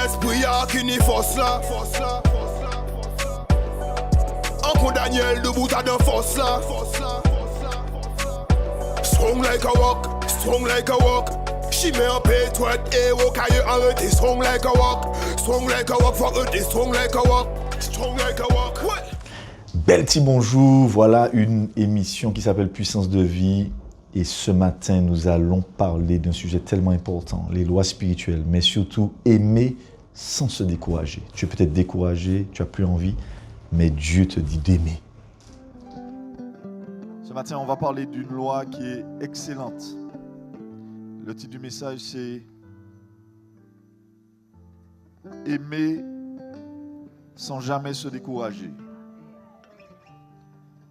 l'esprit a qui ni force là. Encore Daniel debout à de force là. Strong like a rock, strong like a rock. She me a patriot, hero, can you arrêter? Strong like a rock, fuck it, strong like a rock, strong like a rock. What? Bel petit bonjour, voilà une émission qui s'appelle Puissance de vie. Et ce matin, nous allons parler d'un sujet tellement important, les lois spirituelles, mais surtout aimer sans se décourager. Tu es peut-être découragé, tu n'as plus envie, mais Dieu te dit d'aimer. Ce matin, on va parler d'une loi qui est excellente. Le titre du message, c'est « Aimer sans jamais se décourager ».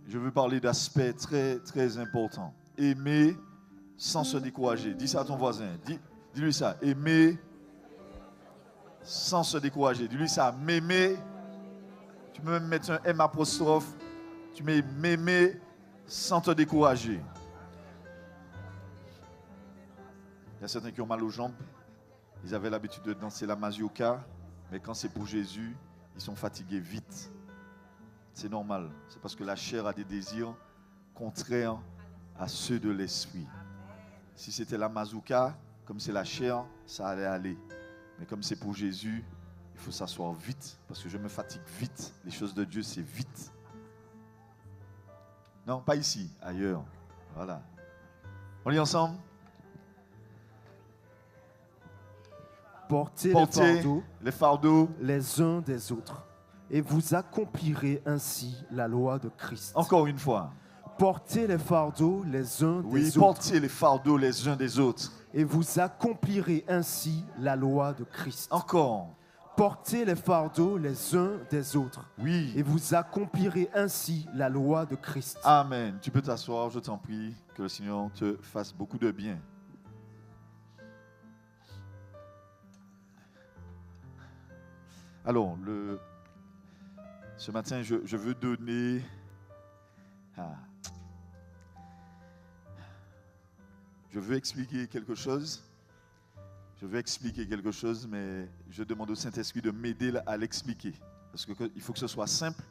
Je veux parler d'aspects très, très importants. Aimer sans se décourager. Dis ça à ton voisin. Dis-lui ça. Aimer sans se décourager. Dis-lui ça. M'aimer. Tu peux même mettre un M apostrophe. Tu mets m'aimer sans te décourager. Il y a certains qui ont mal aux jambes. Ils avaient l'habitude de danser la mazurka. Mais quand c'est pour Jésus, ils sont fatigués vite. C'est normal. C'est parce que la chair a des désirs contraires à ceux de l'esprit. Si c'était la mazouka, comme c'est la chair, ça allait aller. Mais comme c'est pour Jésus, il faut s'asseoir vite, parce que je me fatigue vite. Les choses de Dieu, c'est vite. Non, pas ici, ailleurs. Voilà. On lit ensemble? Portez les fardeaux les uns des autres, et vous accomplirez ainsi la loi de Christ. Encore une fois. Portez les fardeaux les uns des autres. Oui, portez les fardeaux les uns des autres. Et vous accomplirez ainsi la loi de Christ. Encore. Portez les fardeaux les uns des autres. Oui. Et vous accomplirez ainsi la loi de Christ. Amen. Tu peux t'asseoir, je t'en prie. Que le Seigneur te fasse beaucoup de bien. Alors, ce matin, je veux donner... Je veux expliquer quelque chose. Mais je demande au Saint-Esprit de m'aider à l'expliquer. Parce qu'il faut que ce soit simple,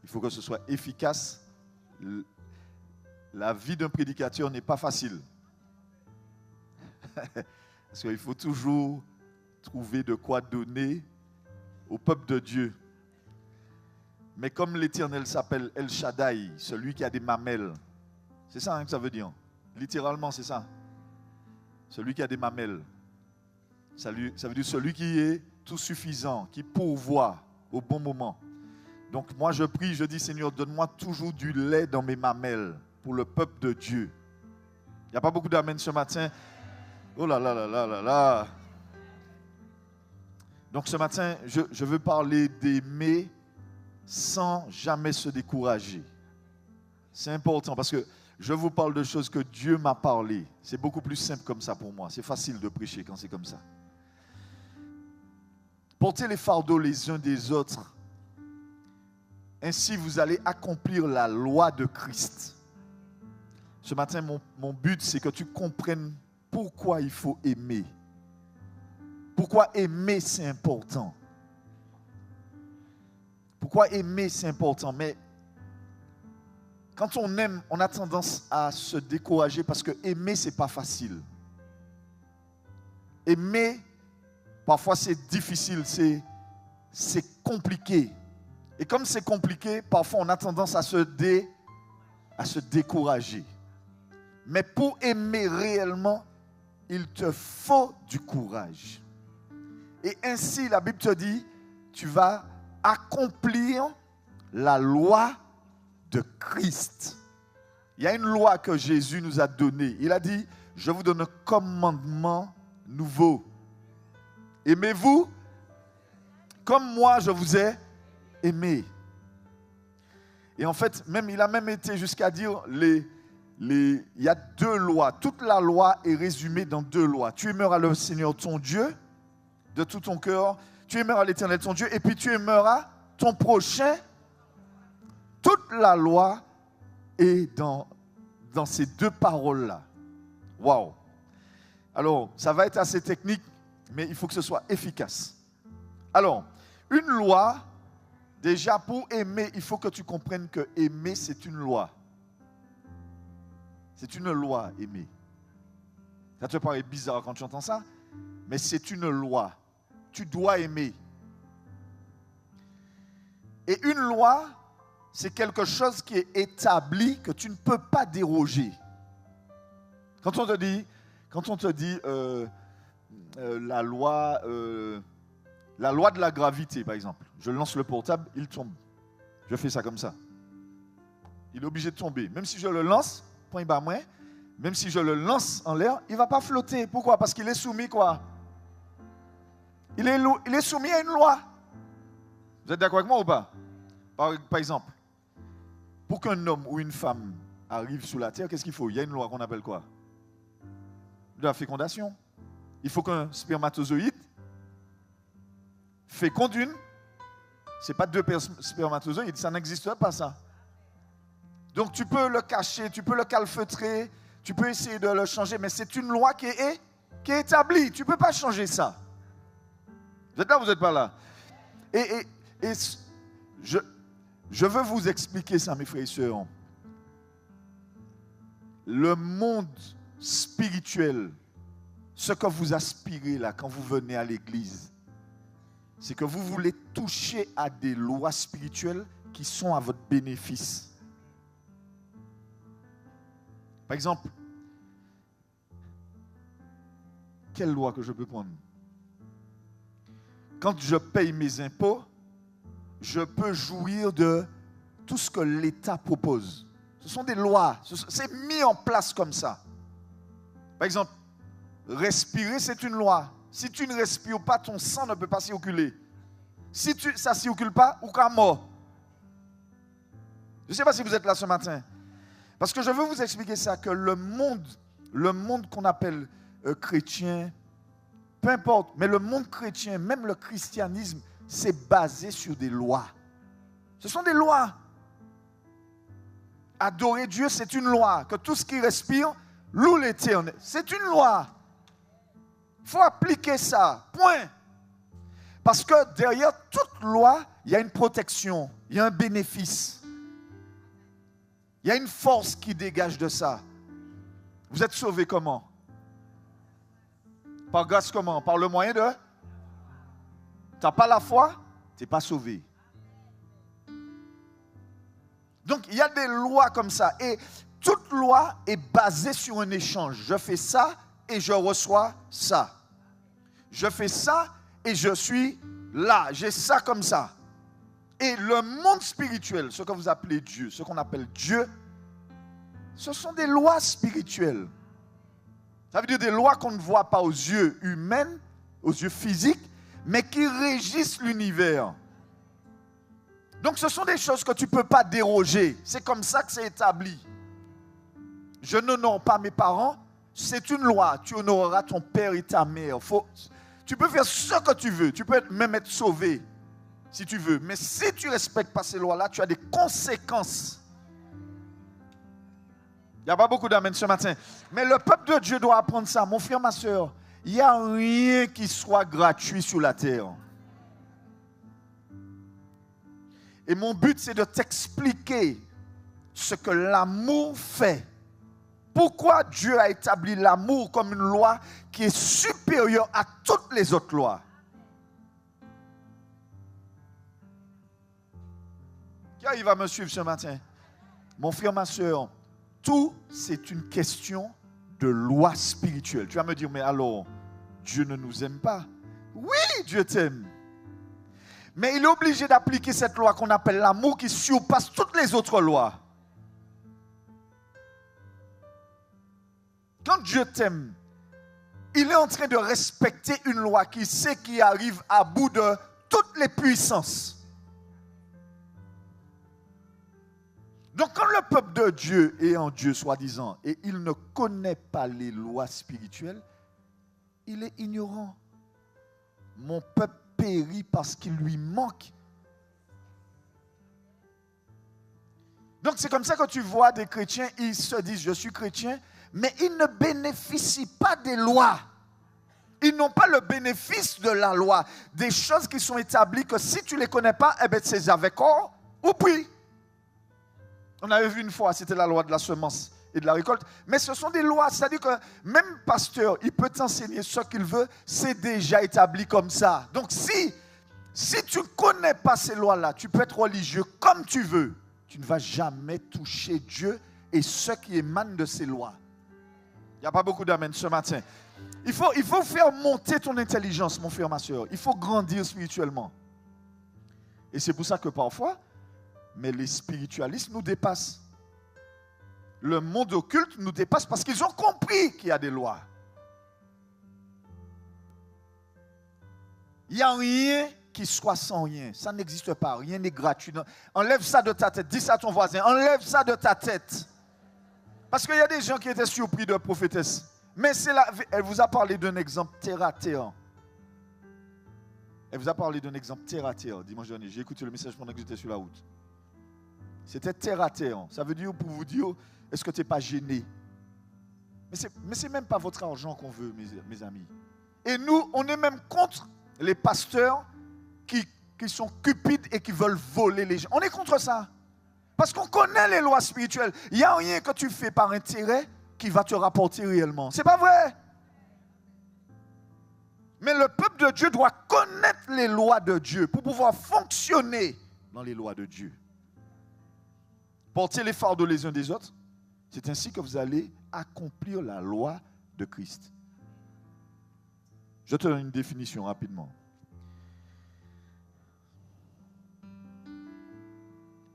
il faut que ce soit efficace. La vie d'un prédicateur n'est pas facile. Parce qu'il faut toujours trouver de quoi donner au peuple de Dieu. Mais comme l'Éternel s'appelle El Shaddai, celui qui a des mamelles, c'est ça que ça veut dire. Littéralement, c'est ça. Celui qui a des mamelles. Ça veut dire celui qui est tout suffisant, qui pourvoit au bon moment. Donc moi je prie, je dis Seigneur, donne-moi toujours du lait dans mes mamelles pour le peuple de Dieu. Il n'y a pas beaucoup d'amen ce matin. Oh là là là là là là. Donc ce matin, je veux parler d'aimer sans jamais se décourager. C'est important parce que je vous parle de choses que Dieu m'a parlé. C'est beaucoup plus simple comme ça pour moi. C'est facile de prêcher quand c'est comme ça. Portez les fardeaux les uns des autres. Ainsi, vous allez accomplir la loi de Christ. Ce matin, mon but, c'est que tu comprennes pourquoi il faut aimer. Pourquoi aimer, c'est important. Pourquoi aimer, c'est important. Mais quand on aime, on a tendance à se décourager parce que aimer, ce n'est pas facile. Aimer, parfois c'est difficile, c'est compliqué. Et comme c'est compliqué, parfois on a tendance à se décourager. Mais pour aimer réellement, il te faut du courage. Et ainsi, la Bible te dit, tu vas accomplir la loi de Christ. Il y a une loi que Jésus nous a donnée. Il a dit, je vous donne un commandement nouveau. Aimez-vous comme moi je vous ai aimé. Et en fait, il a même été jusqu'à dire, il y a deux lois. Toute la loi est résumée dans deux lois. Tu aimeras le Seigneur ton Dieu de tout ton cœur. Tu aimeras l'Éternel ton Dieu. Et puis tu aimeras ton prochain. Toute la loi est dans ces deux paroles-là. Waouh! Alors, ça va être assez technique, mais il faut que ce soit efficace. Alors, une loi, déjà pour aimer, il faut que tu comprennes que aimer, c'est une loi. C'est une loi, aimer. Ça te paraît bizarre quand tu entends ça, mais c'est une loi. Tu dois aimer. Et une loi, c'est quelque chose qui est établi, que tu ne peux pas déroger. Quand on te dit la loi de la gravité, par exemple. Je lance le portable, il tombe. Je fais ça comme ça. Il est obligé de tomber. Même si je le lance, point bas moins, même si je le lance en l'air, il ne va pas flotter. Pourquoi? Parce qu'il est soumis quoi? Il est soumis à une loi. Vous êtes d'accord avec moi ou pas? Par exemple, pour qu'un homme ou une femme arrive sur la terre, qu'est-ce qu'il faut? Il y a une loi qu'on appelle quoi? De la fécondation. Il faut qu'un spermatozoïde féconde une. Ce n'est pas deux spermatozoïdes, ça n'existe pas ça. Donc tu peux le cacher, tu peux le calfeutrer, tu peux essayer de le changer, mais c'est une loi qui est établie. Tu ne peux pas changer ça. Vous êtes là ou vous n'êtes pas là? Et je veux vous expliquer ça, mes frères et sœurs. Le monde spirituel, ce que vous aspirez là quand vous venez à l'église, c'est que vous voulez toucher à des lois spirituelles qui sont à votre bénéfice. Par exemple, quelle loi que je peux prendre? Quand je paye mes impôts, je peux jouir de tout ce que l'État propose. Ce sont des lois, c'est mis en place comme ça. Par exemple, respirer, c'est une loi. Si tu ne respires pas, ton sang ne peut pas circuler. Si ça ne circule pas, ou qu'à mort. Je ne sais pas si vous êtes là ce matin. Parce que je veux vous expliquer ça, que le monde qu'on appelle chrétien, peu importe, mais le monde chrétien, même le christianisme, c'est basé sur des lois. Ce sont des lois. Adorer Dieu, c'est une loi. Que tout ce qui respire loue l'Éternel. C'est une loi. Il faut appliquer ça. Point. Parce que derrière toute loi, il y a une protection, il y a un bénéfice. Il y a une force qui dégage de ça. Vous êtes sauvés comment? Par grâce comment? Par le moyen de... Tu n'as pas la foi, tu n'es pas sauvé. Donc, il y a des lois comme ça. Et toute loi est basée sur un échange. Je fais ça et je reçois ça. Je fais ça et je suis là. J'ai ça comme ça. Et le monde spirituel, ce que vous appelez Dieu, ce qu'on appelle Dieu, ce sont des lois spirituelles. Ça veut dire des lois qu'on ne voit pas aux yeux humains, aux yeux physiques, mais qui régissent l'univers. Donc ce sont des choses que tu ne peux pas déroger. C'est comme ça que c'est établi. Je n'honore pas mes parents, c'est une loi. Tu honoreras ton père et ta mère. Tu peux faire ce que tu veux. Tu peux même être sauvé si tu veux. Mais si tu ne respectes pas ces lois-là, tu as des conséquences. Il n'y a pas beaucoup d'amen ce matin. Mais le peuple de Dieu doit apprendre ça. Mon frère, ma soeur, il n'y a rien qui soit gratuit sur la terre. Et mon but, c'est de t'expliquer ce que l'amour fait. Pourquoi Dieu a établi l'amour comme une loi qui est supérieure à toutes les autres lois. Qui arrive à me suivre ce matin? Mon frère, ma soeur, tout, c'est une question de loi spirituelle. Tu vas me dire, mais alors, Dieu ne nous aime pas? Oui, Dieu t'aime. Mais il est obligé d'appliquer cette loi qu'on appelle l'amour qui surpasse toutes les autres lois. Quand Dieu t'aime, il est en train de respecter une loi qui sait qu'il arrive à bout de toutes les puissances. Donc quand le peuple de Dieu est en Dieu, soi-disant, et il ne connaît pas les lois spirituelles, il est ignorant. Mon peuple périt parce qu'il lui manque. Donc c'est comme ça que tu vois des chrétiens, ils se disent je suis chrétien, mais ils ne bénéficient pas des lois. Ils n'ont pas le bénéfice de la loi. Des choses qui sont établies que si tu ne les connais pas, eh bien, c'est avec or ou prix. On avait vu une fois, c'était la loi de la semence et de la récolte. Mais ce sont des lois, c'est-à-dire que même pasteur, il peut t'enseigner ce qu'il veut, c'est déjà établi comme ça. Donc si tu ne connais pas ces lois-là, tu peux être religieux comme tu veux, tu ne vas jamais toucher Dieu et ce qui émane de ces lois. Il n'y a pas beaucoup d'amen ce matin. Il faut faire monter ton intelligence, mon frère, ma soeur. Il faut grandir spirituellement. Et c'est pour ça que parfois, mais les spiritualistes nous dépassent. Le monde occulte nous dépasse parce qu'ils ont compris qu'il y a des lois. Il n'y a rien qui soit sans rien. Ça n'existe pas. Rien n'est gratuit. Enlève ça de ta tête. Dis ça à ton voisin. Enlève ça de ta tête. Parce qu'il y a des gens qui étaient surpris de la prophétesse. Mais elle vous a parlé d'un exemple terre à terre. Elle vous a parlé d'un exemple terre à terre. Dimanche dernier, j'ai écouté le message pendant que j'étais sur la route. C'était terre à terre. Ça veut dire pour vous dire, est-ce que tu n'es pas gêné? Mais ce n'est même pas votre argent qu'on veut, mes amis. Et nous, on est même contre les pasteurs qui sont cupides et qui veulent voler les gens. On est contre ça. Parce qu'on connaît les lois spirituelles. Il n'y a rien que tu fais par intérêt qui va te rapporter réellement. C'est pas vrai. Mais le peuple de Dieu doit connaître les lois de Dieu pour pouvoir fonctionner dans les lois de Dieu. Portez les fardeaux les uns des autres. C'est ainsi que vous allez accomplir la loi de Christ. Je te donne une définition rapidement.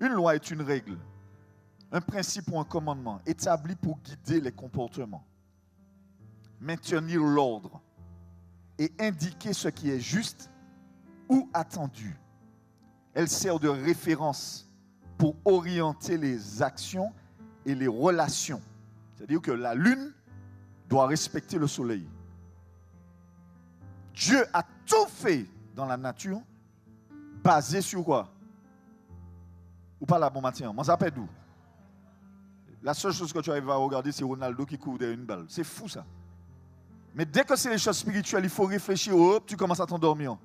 Une loi est une règle, un principe ou un commandement établi pour guider les comportements, maintenir l'ordre et indiquer ce qui est juste ou attendu. Elle sert de référence pour orienter les actions et les relations. C'est-à-dire que la lune doit respecter le soleil. Dieu a tout fait dans la nature basé sur quoi? Ou pas la bon matin? Moi, ça s'appelle d'où? La seule chose que tu arrives à regarder, c'est Ronaldo qui court derrière une balle. C'est fou ça. Mais dès que c'est les choses spirituelles, il faut réfléchir. Hop, tu commences à t'endormir.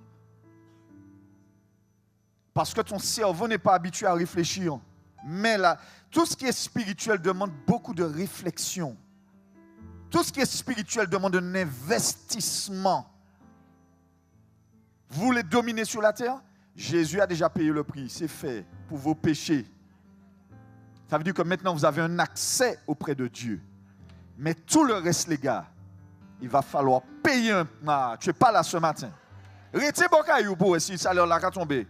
Parce que ton cerveau n'est pas habitué à réfléchir. Mais là, tout ce qui est spirituel demande beaucoup de réflexion. Tout ce qui est spirituel demande un investissement. Vous voulez dominer sur la terre? Jésus a déjà payé le prix. C'est fait pour vos péchés. Ça veut dire que maintenant vous avez un accès auprès de Dieu. Mais tout le reste, les gars, il va falloir payer un... Ah, tu n'es pas là ce matin. Restez bon pour si ça leur a tombé.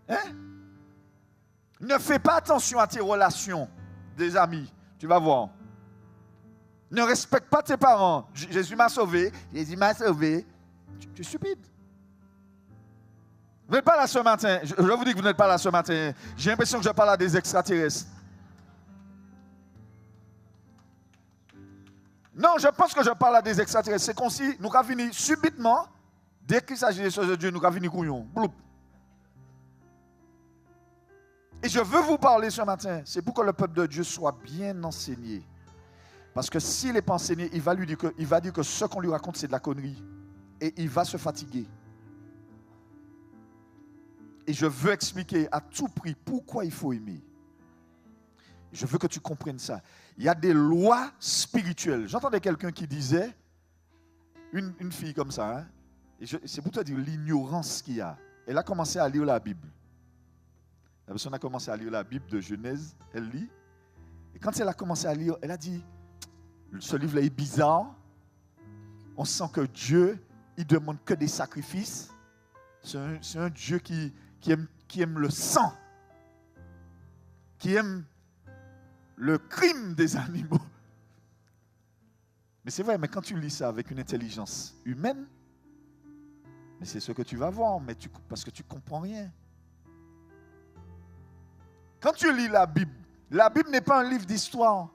Hein? Ne fais pas attention à tes relations des amis. Tu vas voir. Ne respecte pas tes parents. Jésus m'a sauvé. Jésus m'a sauvé. Tu es stupide. Vous n'êtes pas là ce matin. Je vous dis que vous n'êtes pas là ce matin. J'ai l'impression que je parle à des extraterrestres. Non, je pense que je parle à des extraterrestres. C'est comme si nous avons fini subitement, dès qu'il s'agit des choses de Dieu, nous avons fini couillon. Bloup. Et je veux vous parler ce matin, c'est pour que le peuple de Dieu soit bien enseigné. Parce que s'il n'est pas enseigné, il va dire que ce qu'on lui raconte, c'est de la connerie. Et il va se fatiguer. Et je veux expliquer à tout prix pourquoi il faut aimer. Je veux que tu comprennes ça. Il y a des lois spirituelles. J'entendais quelqu'un qui disait, une fille comme ça, hein, et c'est pour te dire l'ignorance qu'il y a. Elle a commencé à lire la Bible. La personne a commencé à lire la Bible de Genèse, elle lit. Et quand elle a commencé à lire, elle a dit, ce livre-là est bizarre. On sent que Dieu, il ne demande que des sacrifices. C'est un Dieu qui aime le sang, qui aime le crime des animaux. Mais c'est vrai, mais quand tu lis ça avec une intelligence humaine, mais c'est ce que tu vas voir, parce que tu ne comprends rien. Quand tu lis la Bible n'est pas un livre d'histoire.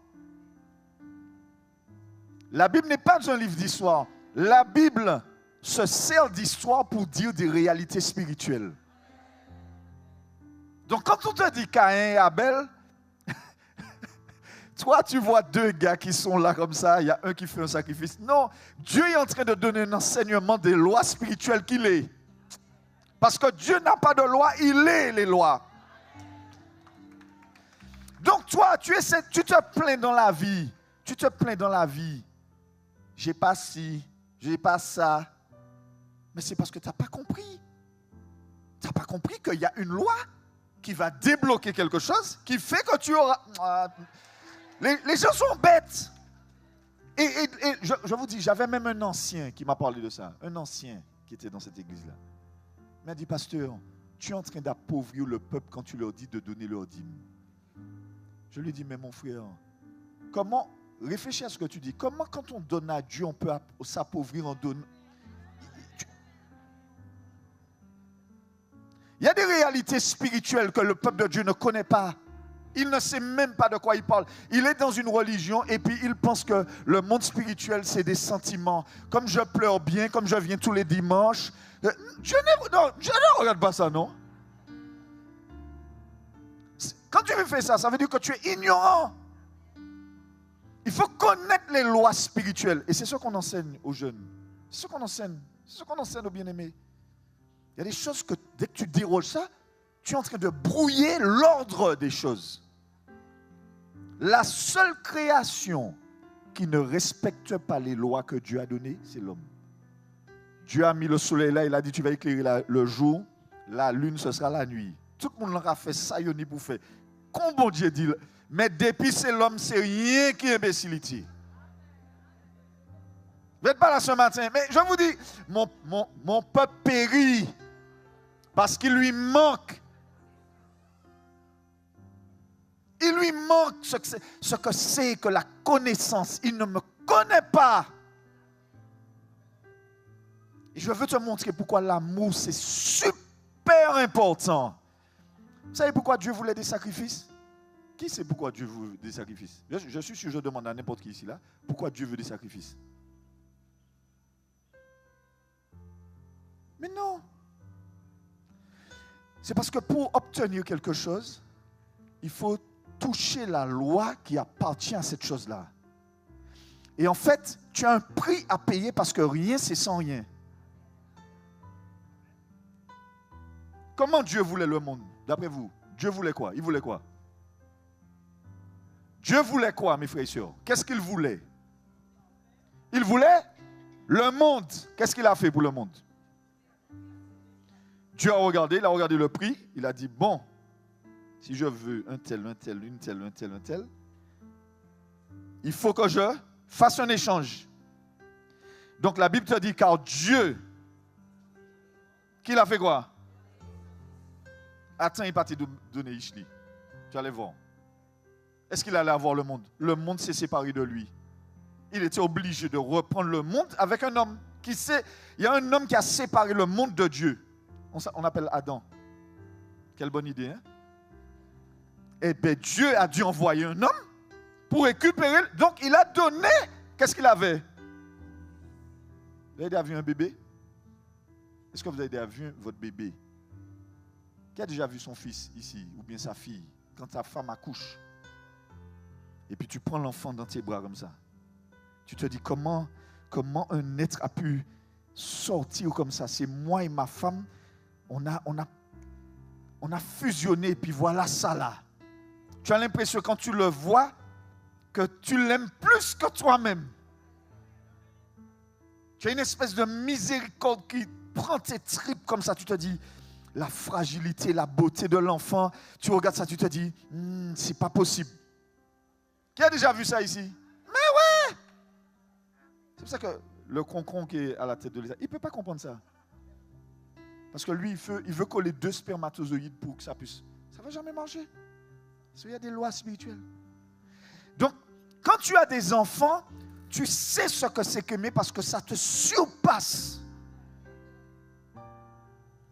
La Bible n'est pas un livre d'histoire. La Bible se sert d'histoire pour dire des réalités spirituelles. Donc quand on te dit Caïn et Abel, Toi, tu vois deux gars qui sont là comme ça, il y a un qui fait un sacrifice. Non, Dieu est en train de donner un enseignement des lois spirituelles qu'il est. Parce que Dieu n'a pas de loi, il est les lois. Donc toi, tu te plains dans la vie. Tu te plains dans la vie. J'ai pas ci, j'ai pas ça. Mais c'est parce que tu n'as pas compris. Tu n'as pas compris qu'il y a une loi qui va débloquer quelque chose, qui fait que tu auras... Les gens sont bêtes. Et je vous dis, j'avais même un ancien qui m'a parlé de ça. Un ancien qui était dans cette église-là. Il m'a dit, pasteur, tu es en train d'appauvrir le peuple quand tu leur dis de donner leur dîme. Je lui ai dit, mais mon frère, comment, réfléchis à ce que tu dis, comment quand on donne à Dieu, on peut s'appauvrir en donnant? Il y a des réalités spirituelles que le peuple de Dieu ne connaît pas. Il ne sait même pas de quoi il parle. Il est dans une religion et puis il pense que le monde spirituel, c'est des sentiments. Comme je pleure bien, comme je viens tous les dimanches. Dieu ne regarde pas ça, non? Quand tu fais ça, ça veut dire que tu es ignorant. Il faut connaître les lois spirituelles. Et c'est ce qu'on enseigne aux jeunes. C'est ce qu'on enseigne. C'est ce qu'on enseigne aux bien-aimés. Il y a des choses que dès que tu déroges ça, tu es en train de brouiller l'ordre des choses. La seule création qui ne respecte pas les lois que Dieu a données, c'est l'homme. Dieu a mis le soleil là, il a dit tu vas éclairer le jour, la lune ce sera la nuit. Tout le monde a fait ça, il n'y a pour faire. Comme bon Dieu dit, mais depuis c'est l'homme, c'est rien qui est imbécilité. Vous n'êtes pas là ce matin, mais je vous dis, mon peuple périt parce qu'il lui manque. Il lui manque ce que c'est que la connaissance. Il ne me connaît pas. Et je veux te montrer pourquoi l'amour, c'est super important. Vous savez pourquoi Dieu voulait des sacrifices? Qui sait pourquoi Dieu veut des sacrifices? Je suis sûr, je demande à n'importe qui ici là, pourquoi Dieu veut des sacrifices? Mais non. C'est parce que pour obtenir quelque chose, il faut toucher la loi qui appartient à cette chose-là. Et en fait, tu as un prix à payer parce que rien, c'est sans rien. Comment Dieu voulait le monde, d'après vous? Dieu voulait quoi? Il voulait quoi? Dieu voulait quoi, mes frères et sœurs? Qu'est-ce qu'il voulait? Il voulait le monde. Qu'est-ce qu'il a fait pour le monde? Dieu a regardé, il a regardé le prix, il a dit, bon, si je veux un tel, il faut que je fasse un échange. Donc la Bible te dit, car Dieu, qu'il a fait quoi? Attends, il va te donner Ishli. Tu allais voir. Est-ce qu'il allait avoir le monde? Le monde s'est séparé de lui. Il était obligé de reprendre le monde avec un homme. Il y a un homme qui a séparé le monde de Dieu. On appelle Adam. Quelle bonne idée, hein? Eh bien, Dieu a dû envoyer un homme pour récupérer. Donc, il a donné. Qu'est-ce qu'il avait? Vous avez déjà vu un bébé? Est-ce que vous avez déjà vu votre bébé? Qui a déjà vu son fils ici, ou bien sa fille, quand ta femme accouche? Et puis tu prends l'enfant dans tes bras comme ça. Tu te dis, comment un être a pu sortir comme ça? C'est moi et ma femme, on a fusionné, et puis voilà ça là. Tu as l'impression quand tu le vois, que tu l'aimes plus que toi-même. Tu as une espèce de miséricorde qui prend tes tripes comme ça. Tu te dis, la fragilité, la beauté de l'enfant. Tu regardes ça, tu te dis, c'est pas possible. Qui a déjà vu ça ici? Mais ouais! C'est pour ça que le concon qui est à la tête de l'État, il ne peut pas comprendre ça. Parce que lui, il veut coller 2 spermatozoïdes pour que ça puisse. Ça ne va jamais marcher. Parce qu'il y a des lois spirituelles. Donc, quand tu as des enfants, tu sais ce que c'est qu'aimer parce que ça te surpasse.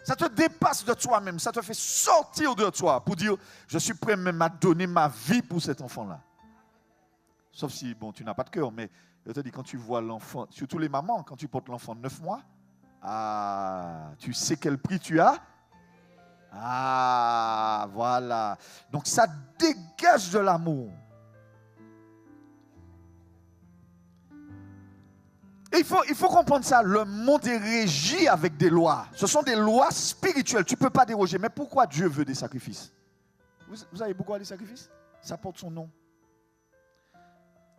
Ça te dépasse de toi-même. Ça te fait sortir de toi pour dire, je suis prêt même à donner ma vie pour cet enfant-là. Sauf si, bon, tu n'as pas de cœur, mais je te dis, quand tu vois l'enfant, surtout les mamans, quand tu portes l'enfant de 9 mois, tu sais quel prix tu as? Voilà. Donc ça dégage de l'amour. il faut comprendre ça. Le monde est régi avec des lois. Ce sont des lois spirituelles. Tu ne peux pas déroger. Mais pourquoi Dieu veut des sacrifices? Vous savez pourquoi les sacrifices? Ça porte son nom.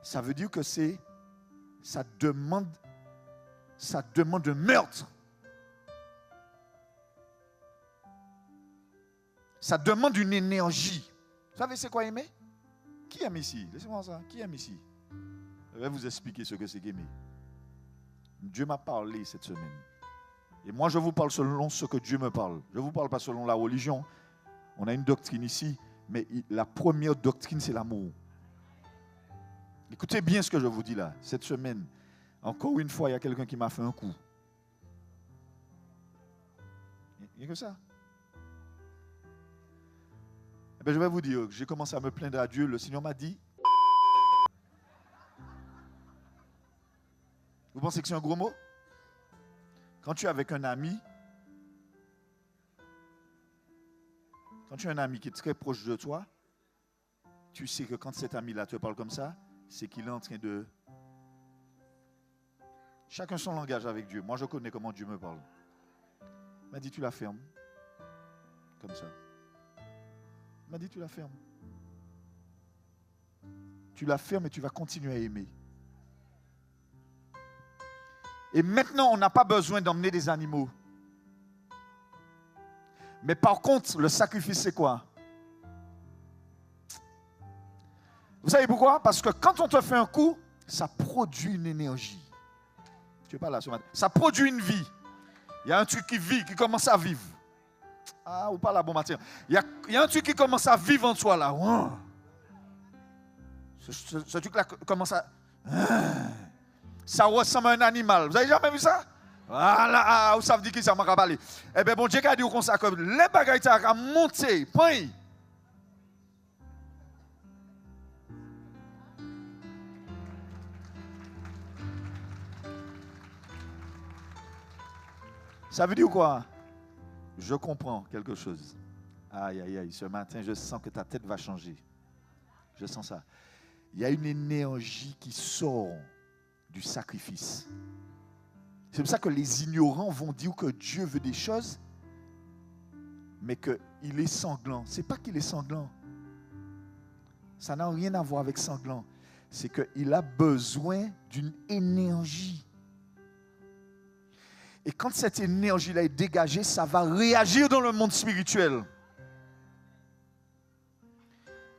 Ça veut dire que ça demande un meurtre. Ça demande une énergie. Vous savez c'est quoi aimer? Qui aime ici? Laissez-moi ça. Qui aime ici? Je vais vous expliquer ce que c'est qu'aimer. Dieu m'a parlé cette semaine. Et moi, je vous parle selon ce que Dieu me parle. Je ne vous parle pas selon la religion. On a une doctrine ici, mais la première doctrine, c'est l'amour. Écoutez bien ce que je vous dis là. Cette semaine, encore une fois, il y a quelqu'un qui m'a fait un coup. Il n'y a que ça. Eh bien, je vais vous dire, j'ai commencé à me plaindre à Dieu. Le Seigneur m'a dit, vous pensez que c'est un gros mot? Quand tu es avec un ami, quand tu as un ami qui est très proche de toi, tu sais que quand cet ami-là te parle comme ça, c'est qu'il est en train de... Chacun son langage avec Dieu. Moi, je connais comment Dieu me parle. Il m'a dit, tu la fermes. Comme ça. Il m'a dit, tu la fermes. Tu la fermes et tu vas continuer à aimer. Et maintenant, on n'a pas besoin d'emmener des animaux. Mais par contre, le sacrifice, c'est quoi? Vous savez pourquoi? Parce que quand on te fait un coup, ça produit une énergie. Tu n'es pas là ce matin. Ça produit une vie. Il y a un truc qui vit, qui commence à vivre. Ah, ou pas là, bon matin. Il y a un truc qui commence à vivre en toi là. Ce truc-là commence à... Ça ressemble à un animal. Vous avez jamais vu ça? Voilà, vous savez qui ça m'a parlé. Eh bien, bon Dieu a dit comme ça, que les bagailles ont monté. Point. Ça veut dire quoi? Je comprends quelque chose. Aïe, aïe, aïe. Ce matin, je sens que ta tête va changer. Je sens ça. Il y a une énergie qui sort du sacrifice. C'est pour ça que les ignorants vont dire que Dieu veut des choses, mais qu'il est sanglant. Ce n'est pas qu'il est sanglant. Ça n'a rien à voir avec sanglant. C'est qu'il a besoin d'une énergie. Et quand cette énergie-là est dégagée, ça va réagir dans le monde spirituel.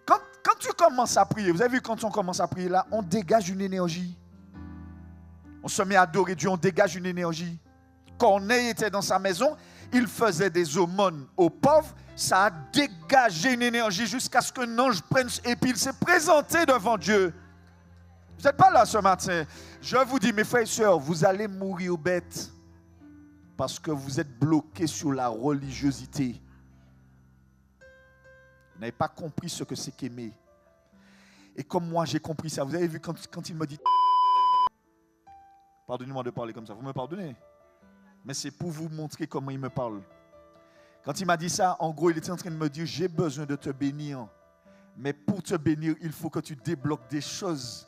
Quand tu commences à prier, vous avez vu quand on commence à prier là, on dégage une énergie. On se met à adorer Dieu, on dégage une énergie. Corneille était dans sa maison, il faisait des aumônes aux pauvres, ça a dégagé une énergie jusqu'à ce qu'un ange prenne et puis il s'est présenté devant Dieu. Vous n'êtes pas là ce matin. Je vous dis, mes frères et sœurs, vous allez mourir bêtes parce que vous êtes bloqués sur la religiosité. Vous n'avez pas compris ce que c'est qu'aimer. Et comme moi, j'ai compris ça. Vous avez vu quand il me dit... Pardonnez-moi de parler comme ça. Vous me pardonnez? Mais c'est pour vous montrer comment il me parle. Quand il m'a dit ça, en gros, il était en train de me dire, j'ai besoin de te bénir. Mais pour te bénir, il faut que tu débloques des choses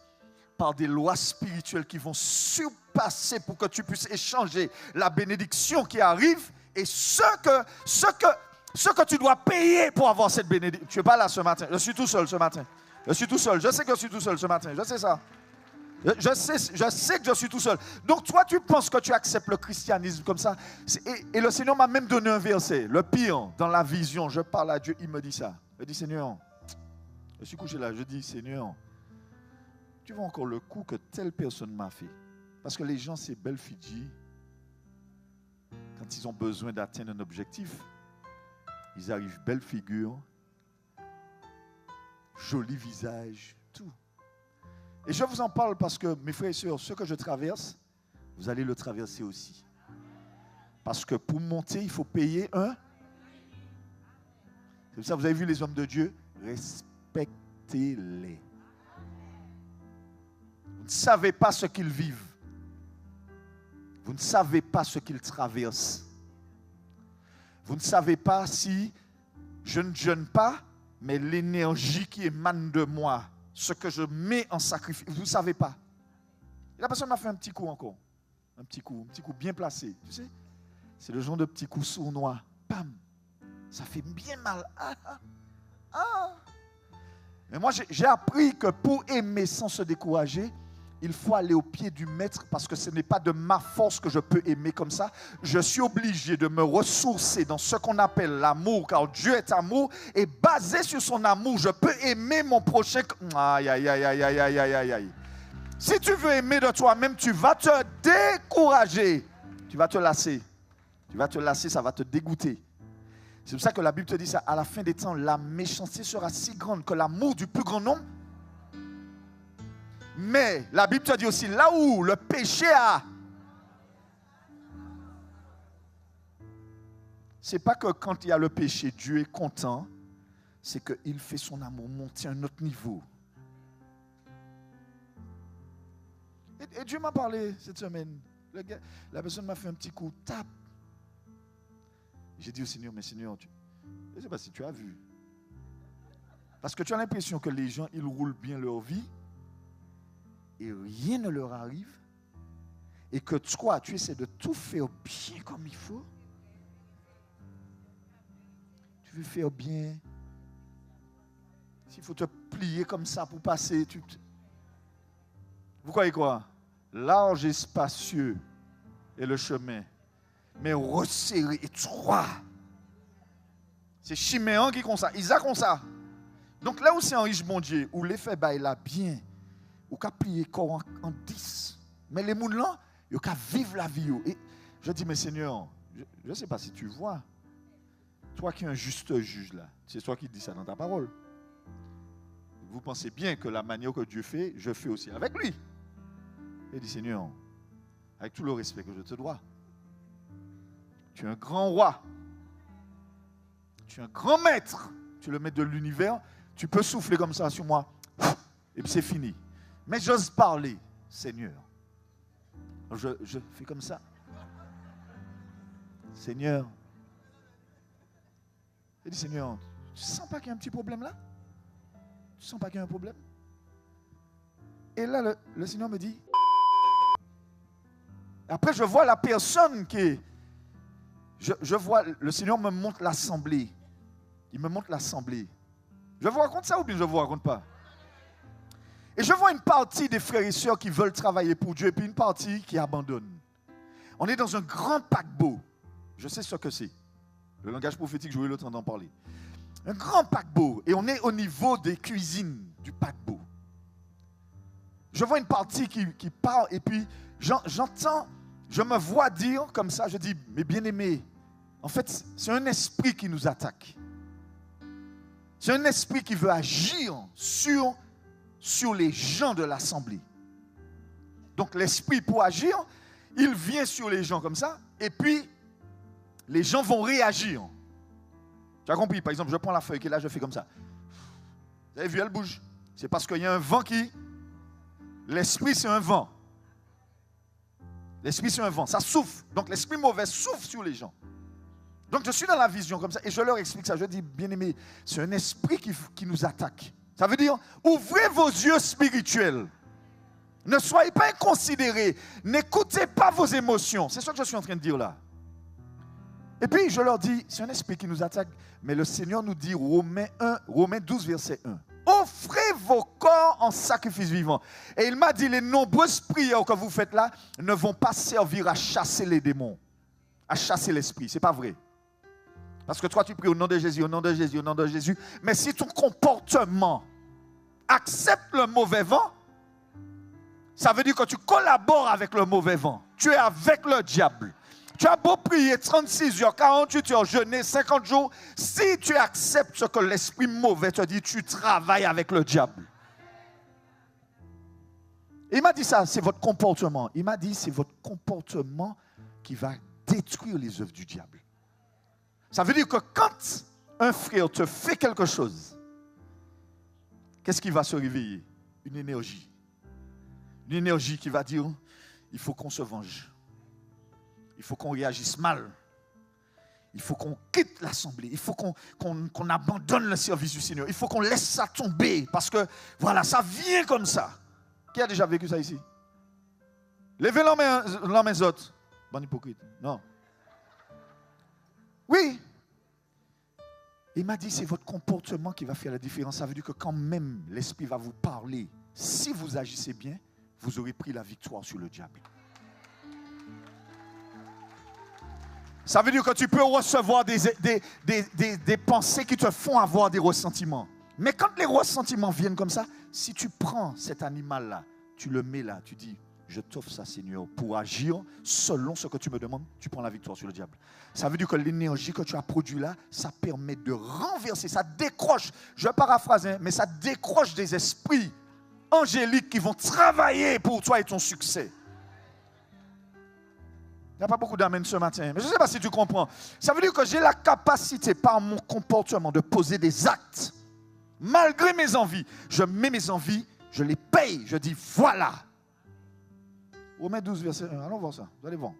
par des lois spirituelles qui vont surpasser pour que tu puisses échanger la bénédiction qui arrive et ce que tu dois payer pour avoir cette bénédiction. Tu n'es pas là ce matin. Je suis tout seul ce matin. Je suis tout seul. Je sais que je suis tout seul ce matin. Je sais ça. Je sais que je suis tout seul. Donc toi, tu penses que tu acceptes le christianisme comme ça. Et le Seigneur m'a même donné un verset. Le pire, dans la vision, je parle à Dieu, il me dit ça. Je dis, Seigneur, je suis couché là, je dis, Seigneur, tu vois encore le coup que telle personne m'a fait. Parce que les gens, c'est belle Fidji. Quand ils ont besoin d'atteindre un objectif, ils arrivent belle figure, joli visage, tout. Et je vous en parle parce que, mes frères et sœurs, ce que je traverse, vous allez le traverser aussi. Parce que pour monter, il faut payer un. C'est pour ça, vous avez vu les hommes de Dieu, respectez-les. Vous ne savez pas ce qu'ils vivent. Vous ne savez pas ce qu'ils traversent. Vous ne savez pas si je ne jeûne pas, mais l'énergie qui émane de moi, ce que je mets en sacrifice, vous ne savez pas. Et la personne m'a fait un petit coup encore. Un petit coup bien placé, tu sais. C'est le genre de petit coup sournois. Pam. Ça fait bien mal. Mais moi, j'ai appris que pour aimer sans se décourager, il faut aller au pied du maître parce que ce n'est pas de ma force que je peux aimer comme ça. Je suis obligé de me ressourcer dans ce qu'on appelle l'amour, car Dieu est amour. Et basé sur son amour, je peux aimer mon prochain. Aïe, aïe, aïe, aïe, aïe, aïe, aïe, aïe. Si tu veux aimer de toi-même, tu vas te décourager. Tu vas te lasser. Tu vas te lasser, ça va te dégoûter. C'est pour ça que la Bible te dit ça. À la fin des temps, la méchanceté sera si grande que l'amour du plus grand nombre. Mais la Bible te dit aussi, là où le péché a... C'est pas que quand il y a le péché, Dieu est content. C'est qu'il fait son amour monter à un autre niveau. Et Dieu m'a parlé cette semaine. La personne m'a fait un petit coup, tape. J'ai dit au Seigneur, mais Seigneur, je ne sais pas si tu as vu. Parce que tu as l'impression que les gens, ils roulent bien leur vie et rien ne leur arrive. Et que toi, tu essaies de tout faire bien comme il faut. Tu veux faire bien. S'il faut te plier comme ça pour passer, vous croyez quoi? Large et spacieux est le chemin, mais resserré, étroit. C'est Chiméon qui comme ça, Isaac comme ça. Donc là où c'est un riche bon Dieu, où l'effet est là bien, où qu'à plier corps en 10. Mais les gens là, ils qu'à vivre la vie. Et je dis, mais Seigneur, je ne sais pas si tu vois, toi qui es un juste juge là, c'est toi qui dis ça dans ta parole. Vous pensez bien que la manière que Dieu fait, je fais aussi avec lui. Il dit, Seigneur, avec tout le respect que je te dois, tu es un grand roi, tu es un grand maître, tu es le maître de l'univers, tu peux souffler comme ça sur moi, et puis c'est fini. Mais j'ose parler, Seigneur. Je fais comme ça. Seigneur. Il dit, Seigneur, tu ne sens pas qu'il y a un petit problème là? Tu ne sens pas qu'il y a un problème? Et là, le Seigneur me dit, après je vois la personne qui est, je vois, le Seigneur me montre l'assemblée. Il me montre l'assemblée. Je vous raconte ça ou bien je ne vous raconte pas? Et je vois une partie des frères et sœurs qui veulent travailler pour Dieu et puis une partie qui abandonne. On est dans un grand paquebot. Je sais ce que c'est. Le langage prophétique, j'aurai le temps d'en parler. Un grand paquebot. Et on est au niveau des cuisines du paquebot. Je vois une partie qui parle et puis j'entends, je me vois dire comme ça, je dis, mais bien-aimé, en fait, c'est un esprit qui nous attaque. C'est un esprit qui veut agir sur les gens de l'assemblée. Donc l'esprit pour agir, il vient sur les gens comme ça, et puis les gens vont réagir. Tu as compris? Par exemple, je prends la feuille qui est là, je fais comme ça. Vous avez vu, elle bouge. C'est parce qu'il y a un vent qui... L'esprit, c'est un vent. L'esprit, c'est un vent. Ça souffle. Donc l'esprit mauvais souffle sur les gens. Donc je suis dans la vision comme ça, et je leur explique ça. Je dis, bien-aimé, c'est un esprit qui nous attaque. Ça veut dire, ouvrez vos yeux spirituels. Ne soyez pas inconsidérés. N'écoutez pas vos émotions. C'est ce que je suis en train de dire là. Et puis, je leur dis, c'est un esprit qui nous attaque. Mais le Seigneur nous dit, Romains 12, verset 1. Offrez vos corps en sacrifice vivant. Et il m'a dit, les nombreuses prières que vous faites là ne vont pas servir à chasser les démons, à chasser l'esprit. Ce n'est pas vrai. Parce que toi, tu pries au nom de Jésus, au nom de Jésus, au nom de Jésus. Mais si ton comportement accepte le mauvais vent, ça veut dire que tu collabores avec le mauvais vent. Tu es avec le diable. Tu as beau prier 36 heures, 48 heures, jeûner 50 jours. Si tu acceptes ce que l'esprit mauvais te dit, tu travailles avec le diable. Il m'a dit ça, c'est votre comportement. Il m'a dit, c'est votre comportement qui va détruire les œuvres du diable. Ça veut dire que quand un frère te fait quelque chose, qu'est-ce qui va se réveiller? Une énergie. Une énergie qui va dire, il faut qu'on se venge. Il faut qu'on réagisse mal. Il faut qu'on quitte l'assemblée. Il faut qu'on abandonne le service du Seigneur. Il faut qu'on laisse ça tomber. Parce que, voilà, ça vient comme ça. Qui a déjà vécu ça ici? Levez la main autres. Bon hypocrite. Non. Oui. Il m'a dit, c'est votre comportement qui va faire la différence. Ça veut dire que quand même l'Esprit va vous parler, si vous agissez bien, vous aurez pris la victoire sur le diable. Ça veut dire que tu peux recevoir des pensées qui te font avoir des ressentiments. Mais quand les ressentiments viennent comme ça, si tu prends cet animal-là, tu le mets là, tu dis, je t'offre ça, Seigneur, pour agir selon ce que tu me demandes, tu prends la victoire sur le diable. Ça veut dire que l'énergie que tu as produite là, ça permet de renverser, ça décroche, je paraphrase, mais ça décroche des esprits angéliques qui vont travailler pour toi et ton succès. Il n'y a pas beaucoup d'amen ce matin, mais je ne sais pas si tu comprends. Ça veut dire que j'ai la capacité par mon comportement de poser des actes. Malgré mes envies, je mets mes envies, je les paye, je dis voilà. Romains 12, verset 1, allons voir ça, vous allez voir.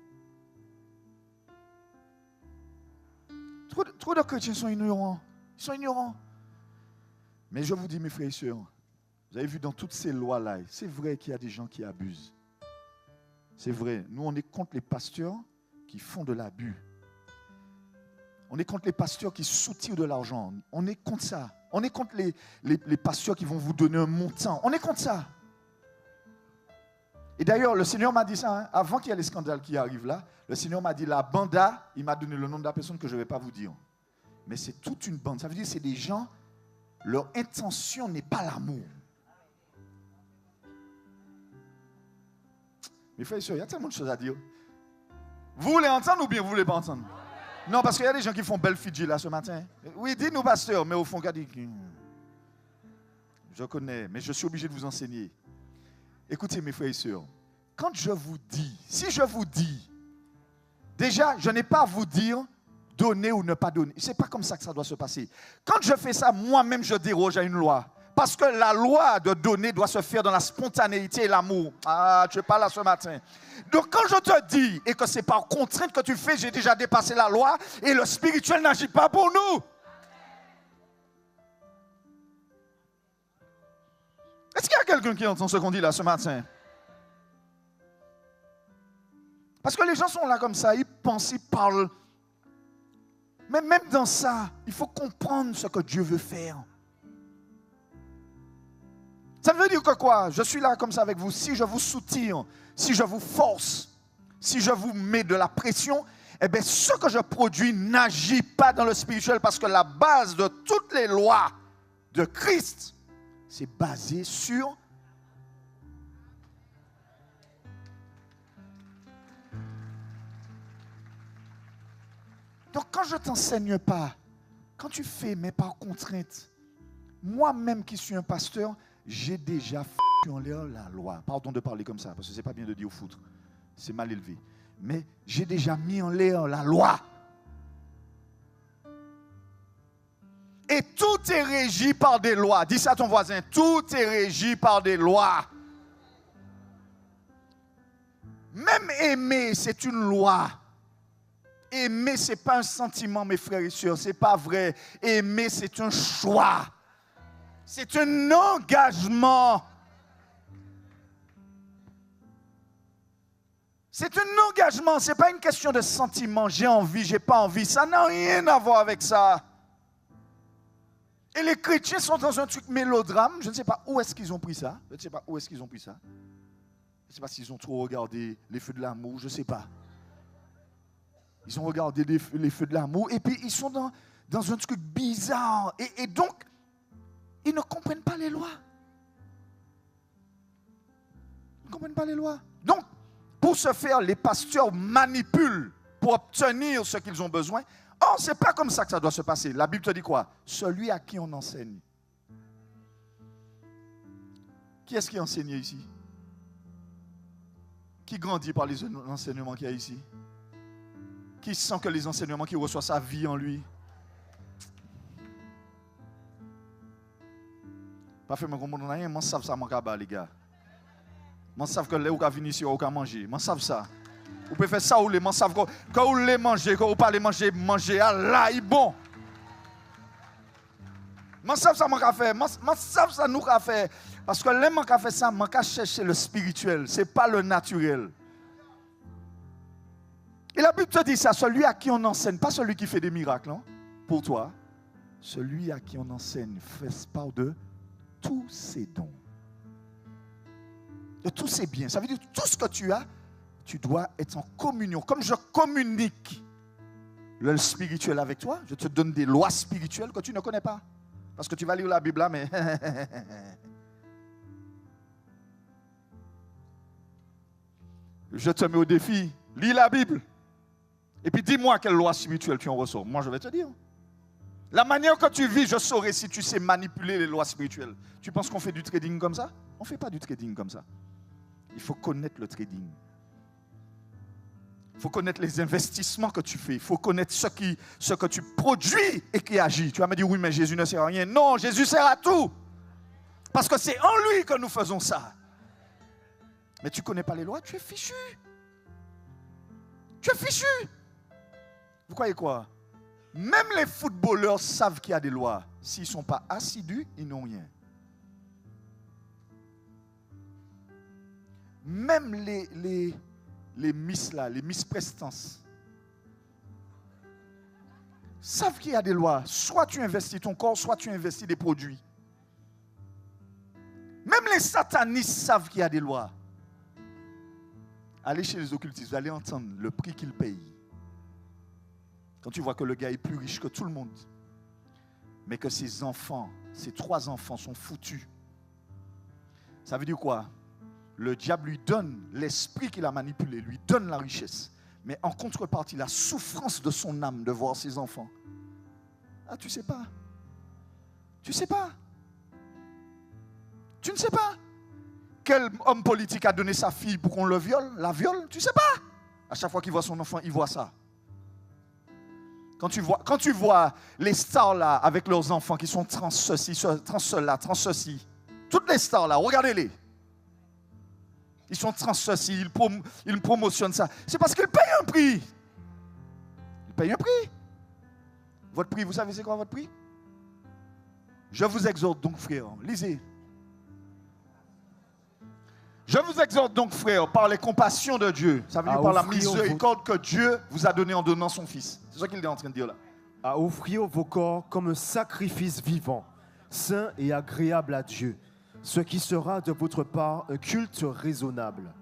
Trop de chrétiens sont ignorants. Ils sont ignorants. Mais je vous dis, mes frères et sœurs, vous avez vu dans toutes ces lois-là, c'est vrai qu'il y a des gens qui abusent. C'est vrai. Nous, on est contre les pasteurs qui font de l'abus. On est contre les pasteurs qui soutirent de l'argent. On est contre ça. On est contre les pasteurs qui vont vous donner un montant. On est contre ça. Et d'ailleurs, le Seigneur m'a dit ça, hein, avant qu'il y ait les scandales qui arrivent là, le Seigneur m'a dit, la banda, il m'a donné le nom de la personne que je ne vais pas vous dire. Mais c'est toute une bande. Ça veut dire que c'est des gens, leur intention n'est pas l'amour. Mes frères et sœurs, il y a tellement de choses à dire. Vous voulez entendre ou bien vous ne voulez pas entendre? Non, parce qu'il y a des gens qui font belle Fidji là ce matin. Oui, dites-nous, pasteur, mais au fond, je connais, mais je suis obligé de vous enseigner. Écoutez, mes frères et sœurs, quand je vous dis, si je vous dis, déjà, je n'ai pas à vous dire donner ou ne pas donner. Ce n'est pas comme ça que ça doit se passer. Quand je fais ça, moi-même, je déroge à une loi. Parce que la loi de donner doit se faire dans la spontanéité et l'amour. Ah, tu es pas là ce matin. Donc quand je te dis, et que c'est par contrainte que tu fais, j'ai déjà dépassé la loi, et le spirituel n'agit pas pour nous. Est-ce qu'il y a quelqu'un qui entend ce qu'on dit là ce matin? Parce que les gens sont là comme ça, ils pensent, ils parlent. Mais même dans ça, il faut comprendre ce que Dieu veut faire. Ça veut dire que quoi? Je suis là comme ça avec vous. Si je vous soutire, si je vous force, si je vous mets de la pression, eh bien, ce que je produis n'agit pas dans le spirituel parce que la base de toutes les lois de Christ, c'est basé sur donc quand je ne t'enseigne pas, quand tu fais, mais par contrainte, moi-même qui suis un pasteur, j'ai déjà foutu en l'air la loi. Pardon de parler comme ça, parce que ce n'est pas bien de dire foutre. C'est mal élevé. Mais j'ai déjà mis en l'air la loi. Et tout est régi par des lois. Dis ça à ton voisin. Tout est régi par des lois. Même aimer, c'est une loi. Aimer, ce n'est pas un sentiment, mes frères et sœurs. Ce n'est pas vrai. Aimer, c'est un choix. C'est un engagement. C'est un engagement. Ce n'est pas une question de sentiment. J'ai envie, j'ai pas envie. Ça n'a rien à voir avec ça. Et les chrétiens sont dans un truc mélodrame. Je ne sais pas où est-ce qu'ils ont pris ça. Je ne sais pas où est-ce qu'ils ont pris ça. Je ne sais pas s'ils ont trop regardé les feux de l'amour. Je ne sais pas. Ils ont regardé les feux de l'amour. Et puis ils sont dans un truc bizarre. Et donc, ils ne comprennent pas les lois. Ils ne comprennent pas les lois. Donc, pour ce faire, les pasteurs manipulent pour obtenir ce qu'ils ont besoin. Or, ce n'est pas comme ça que ça doit se passer. La Bible te dit quoi? Celui à qui on enseigne. Qui est-ce qui enseigne ici? Qui grandit par les enseignements qu'il y a ici? Qui sent que les enseignements, qui reçoit sa vie en lui? Pas fait me comprendre rien, moi savent ça mon cabas les gars. Moi savent que là où ka venir ici ou ka manger, moi savent ça. Vous pouvez faire ça ou les moi savent que vous les manger, que vous pas les manger là il bon. Moi savent ça mon ka faire, moi savent ça nous ka faire parce que les moi ka faire ça, moi ka chercher le spirituel, c'est pas le naturel. Et la Bible te dit ça, celui à qui on enseigne, pas celui qui fait des miracles, hein, pour toi, celui à qui on enseigne fait part de tous ses dons, de tous ses biens. Ça veut dire que tout ce que tu as, tu dois être en communion. Comme je communique le spirituel avec toi, je te donne des lois spirituelles que tu ne connais pas. Parce que tu vas lire la Bible là, mais... Je te mets au défi, lis la Bible. Et puis dis-moi quelle loi spirituelle tu en ressors. Moi, je vais te dire. La manière que tu vis, je saurai si tu sais manipuler les lois spirituelles. Tu penses qu'on fait du trading comme ça? On ne fait pas du trading comme ça. Il faut connaître le trading. Il faut connaître les investissements que tu fais. Il faut connaître ce que tu produis et qui agit. Tu vas me dire, oui, mais Jésus ne sert à rien. Non, Jésus sert à tout. Parce que c'est en lui que nous faisons ça. Mais tu ne connais pas les lois, tu es fichu. Tu es fichu. Vous croyez quoi? Même les footballeurs savent qu'il y a des lois. S'ils ne sont pas assidus, ils n'ont rien. Même les Miss là, les Miss Prestance, savent qu'il y a des lois. Soit tu investis ton corps, soit tu investis des produits. Même les satanistes savent qu'il y a des lois. Allez chez les occultistes, vous allez entendre le prix qu'ils payent. Quand tu vois que le gars est plus riche que tout le monde, mais que ses enfants, ses 3 enfants sont foutus. Ça veut dire quoi? Le diable lui donne l'esprit qu'il a manipulé, lui donne la richesse. Mais en contrepartie, la souffrance de son âme de voir ses enfants. Ah, tu ne sais pas. Tu ne sais pas. Tu ne sais pas. Quel homme politique a donné sa fille pour qu'on le viole, la viole? Tu ne sais pas. À chaque fois qu'il voit son enfant, il voit ça. Quand tu vois les stars là, avec leurs enfants qui sont trans ceci, trans cela, trans ceci, toutes les stars là, regardez-les. Ils sont trans ceci, ils promotionnent ça. C'est parce qu'ils payent un prix. Ils payent un prix. Votre prix, vous savez c'est quoi votre prix? Je vous exhorte donc, frères, lisez. Je vous exhorte donc, frères, par les compassions de Dieu, ça veut dire par la miséricorde que Dieu vous a donnée en donnant son Fils. C'est ça qu'il est en train de dire là. À offrir vos corps comme un sacrifice vivant, saint et agréable à Dieu, ce qui sera de votre part un culte raisonnable.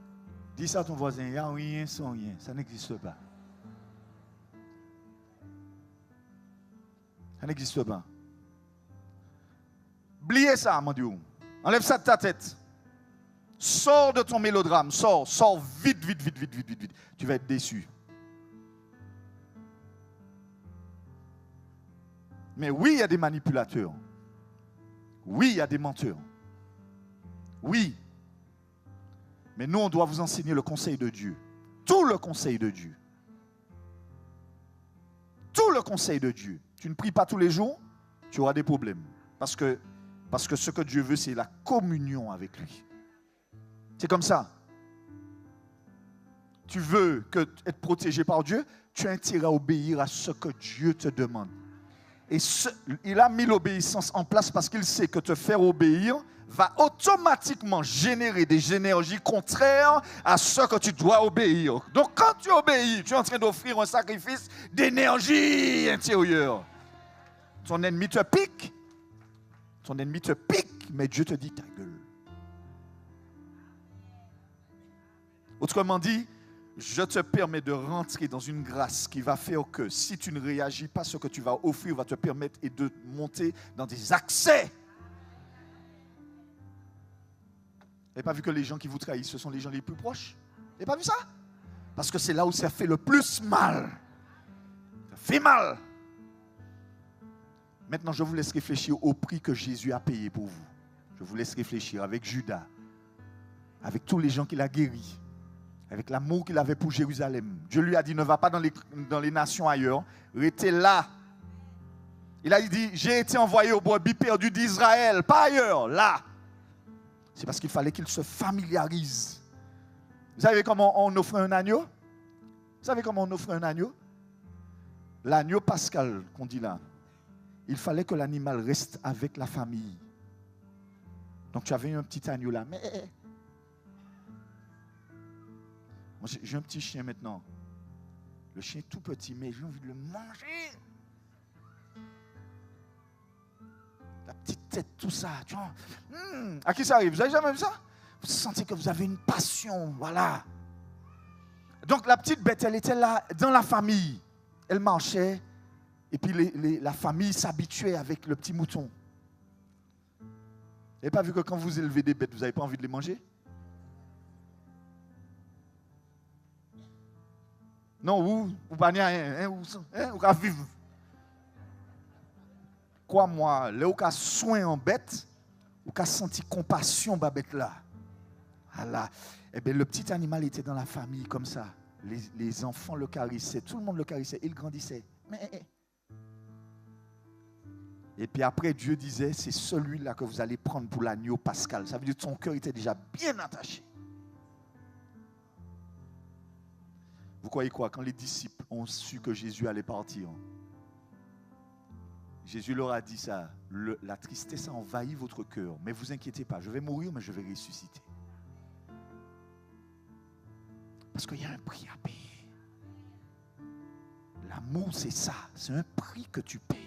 Dis ça à ton voisin, il n'y a rien sans rien, ça n'existe pas. Ça n'existe pas. Oubliez ça, mon Dieu. Enlève ça de ta tête. Sors de ton mélodrame, sors vite. Tu vas être déçu. Mais oui, il y a des manipulateurs. Oui, il y a des menteurs. Oui. Mais nous, on doit vous enseigner le conseil de Dieu. Tout le conseil de Dieu. Tout le conseil de Dieu. Tu ne pries pas tous les jours, tu auras des problèmes. Parce que ce que Dieu veut, c'est la communion avec lui. C'est comme ça. Tu veux être protégé par Dieu, tu as intérêt à obéir à ce que Dieu te demande. Et il a mis l'obéissance en place parce qu'il sait que te faire obéir va automatiquement générer des énergies contraires à ce que tu dois obéir. Donc quand tu obéis, tu es en train d'offrir un sacrifice d'énergie intérieure. Ton ennemi te pique. Ton ennemi te pique, mais Dieu te dit ta gueule. Autrement dit, je te permets de rentrer dans une grâce qui va faire que si tu ne réagis pas, ce que tu vas offrir va te permettre de monter dans des accès. Vous n'avez pas vu que les gens qui vous trahissent, ce sont les gens les plus proches? Vous n'avez pas vu ça? Parce que c'est là où ça fait le plus mal. Ça fait mal. Maintenant, je vous laisse réfléchir au prix que Jésus a payé pour vous. Je vous laisse réfléchir avec Judas, avec tous les gens qu'il a guéris, avec l'amour qu'il avait pour Jérusalem. Dieu lui a dit, ne va pas dans les nations ailleurs, restez là. Il a dit, j'ai été envoyé aux brebis perdues d'Israël, pas ailleurs, là. C'est parce qu'il fallait qu'il se familiarise. Vous savez comment on offre un agneau? Vous savez comment on offre un agneau? L'agneau pascal qu'on dit là. Il fallait que l'animal reste avec la famille. Donc tu avais un petit agneau là. Mais j'ai un petit chien maintenant. Le chien est tout petit, mais j'ai envie de le manger. La petite tête, tout ça. Tu vois. À qui ça arrive? Vous avez jamais vu ça? Vous sentez que vous avez une passion, voilà. Donc la petite bête, elle était là dans la famille. Elle marchait et puis la famille s'habituait avec le petit mouton. Vous n'avez pas vu que quand vous élevez des bêtes, vous n'avez pas envie de les manger? Non, vous pas rien, vous pas vivre. Quoi moi, là où soin en bête, où senti compassion ba bête là. Voilà. Eh bien, le petit animal était dans la famille comme ça. Les enfants le caressaient, tout le monde le caressait, il grandissait. Et puis après, Dieu disait, c'est celui-là que vous allez prendre pour l'agneau pascal. Ça veut dire que son cœur était déjà bien attaché. Vous croyez quoi? Quand les disciples ont su que Jésus allait partir, Jésus leur a dit ça, la tristesse a envahi votre cœur, mais vous inquiétez pas, je vais mourir, mais je vais ressusciter. Parce qu'il y a un prix à payer. L'amour, c'est ça, c'est un prix que tu payes.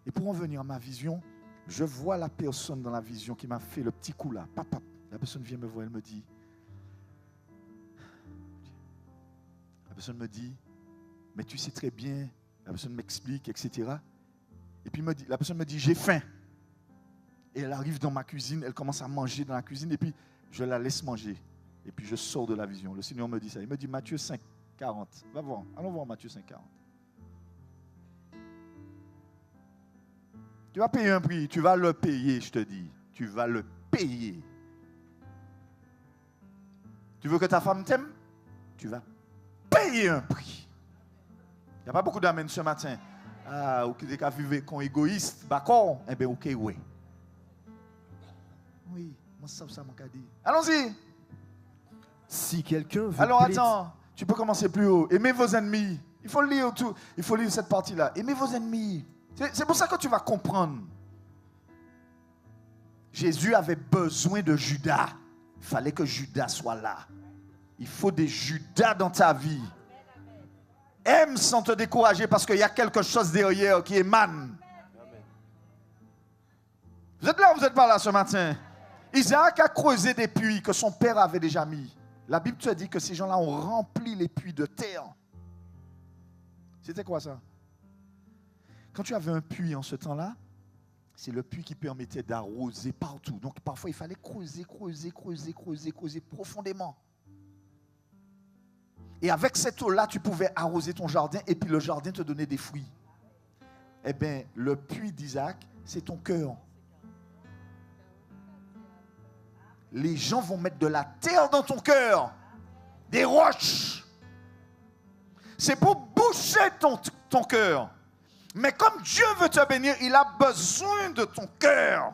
Et pour en venir à ma vision, je vois la personne dans la vision qui m'a fait le petit coup là. Papa, la personne vient me voir, elle me dit, mais tu sais très bien, la personne m'explique, etc. Et puis la personne me dit, j'ai faim. Et elle arrive dans ma cuisine, elle commence à manger dans la cuisine, et puis je la laisse manger. Et puis je sors de la vision. Le Seigneur me dit ça. Il me dit, Matthieu 5, 40. Va voir, allons voir Matthieu 5, 40. Tu vas payer un prix, tu vas le payer, je te dis. Tu vas le payer. Tu veux que ta femme t'aime? Tu vas payer un prix. Il n'y a pas beaucoup d'amen ce matin. Ah, ou qui est vivre comme égoïste, d'accord? Eh bien, ok, oui. Oui, moi, ça m'a dit. Allons-y. Si quelqu'un veut. Alors, attends, tu peux commencer plus haut. Aimez vos ennemis. Il faut lire tout. Il faut lire cette partie-là. Aimez vos ennemis. C'est pour ça que tu vas comprendre. Jésus avait besoin de Judas. Il fallait que Judas soit là. Il faut des Judas dans ta vie. Aime sans te décourager parce qu'il y a quelque chose derrière qui émane. Vous êtes là ou vous n'êtes pas là ce matin? Isaac a creusé des puits que son père avait déjà mis. La Bible te dit que ces gens-là ont rempli les puits de terre. C'était quoi ça? Quand tu avais un puits en ce temps-là, c'est le puits qui permettait d'arroser partout. Donc parfois il fallait creuser profondément. Et avec cette eau-là, tu pouvais arroser ton jardin et puis le jardin te donnait des fruits. Eh bien, le puits d'Isaac, c'est ton cœur. Les gens vont mettre de la terre dans ton cœur, des roches. C'est pour boucher ton cœur. Mais comme Dieu veut te bénir, il a besoin de ton cœur.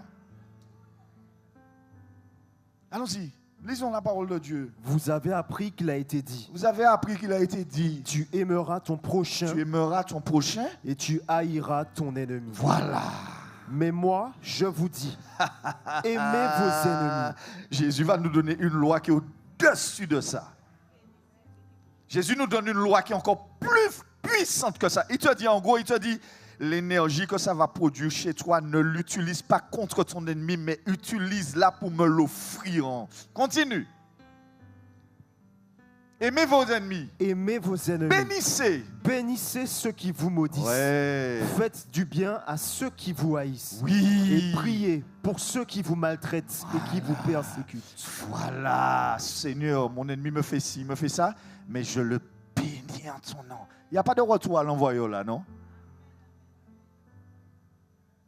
Allons-y. Lisons la parole de Dieu. Vous avez appris qu'il a été dit. Vous avez appris qu'il a été dit. Tu aimeras ton prochain. Tu aimeras ton prochain. Et tu haïras ton ennemi. Voilà. Mais moi, je vous dis, aimez vos ennemis. Jésus va nous donner une loi qui est au-dessus de ça. Jésus nous donne une loi qui est encore plus puissante que ça. Il te dit, en gros, il te dit, l'énergie que ça va produire chez toi, ne l'utilise pas contre ton ennemi, mais utilise-la pour me l'offrir. Continue. Aimez vos ennemis. Aimez vos ennemis. Bénissez. Bénissez ceux qui vous maudissent. Ouais. Faites du bien à ceux qui vous haïssent. Oui. Et priez pour ceux qui vous maltraitent et qui vous persécutent. Voilà, Seigneur, mon ennemi me fait ci, me fait ça, mais je le bénis en ton nom. Il n'y a pas de retour à l'envoyeur là, non?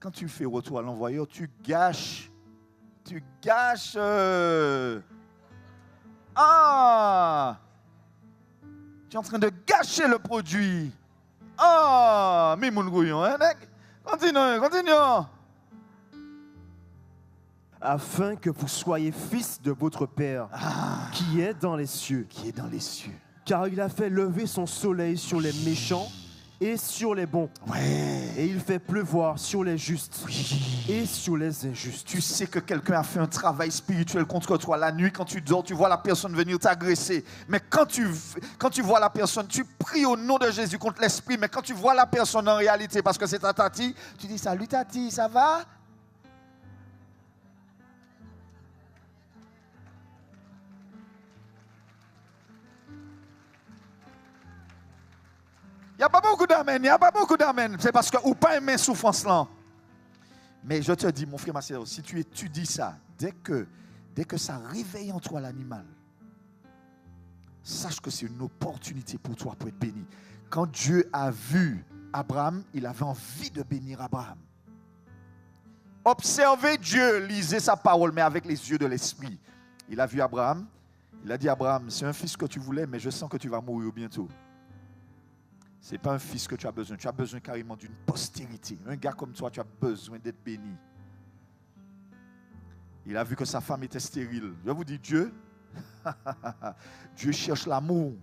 Quand tu fais retour à l'envoyeur, tu gâches. Tu gâches. Tu es en train de gâcher le produit. Mais mon gouillon, hein, mec? Continue. Afin que vous soyez fils de votre Père, qui est dans les cieux. Qui est dans les cieux. Car il a fait lever son soleil sur les méchants et sur les bons. Ouais. Et il fait pleuvoir sur les justes et sur les injustes. Tu sais que quelqu'un a fait un travail spirituel contre toi la nuit. Quand tu dors, tu vois la personne venir t'agresser. Mais quand tu vois la personne, tu pries au nom de Jésus contre l'esprit. Mais quand tu vois la personne en réalité, parce que c'est ta tati, tu dis salut tati, ça va? Il n'y a pas beaucoup d'amen, il n'y a pas beaucoup d'amen. C'est parce que ou pas aimer souffrance là. Mais je te dis, mon frère, ma soeur, si tu étudies ça, dès que ça réveille en toi l'animal, sache que c'est une opportunité pour toi pour être béni. Quand Dieu a vu Abraham, il avait envie de bénir Abraham. Observez Dieu, lisez sa parole, mais avec les yeux de l'esprit. Il a vu Abraham, il a dit Abraham, c'est un fils que tu voulais, mais je sens que tu vas mourir bientôt. Ce n'est pas un fils que tu as besoin carrément d'une postérité. Un gars comme toi, tu as besoin d'être béni. Il a vu que sa femme était stérile. Je vous dis, Dieu, Dieu cherche l'amour.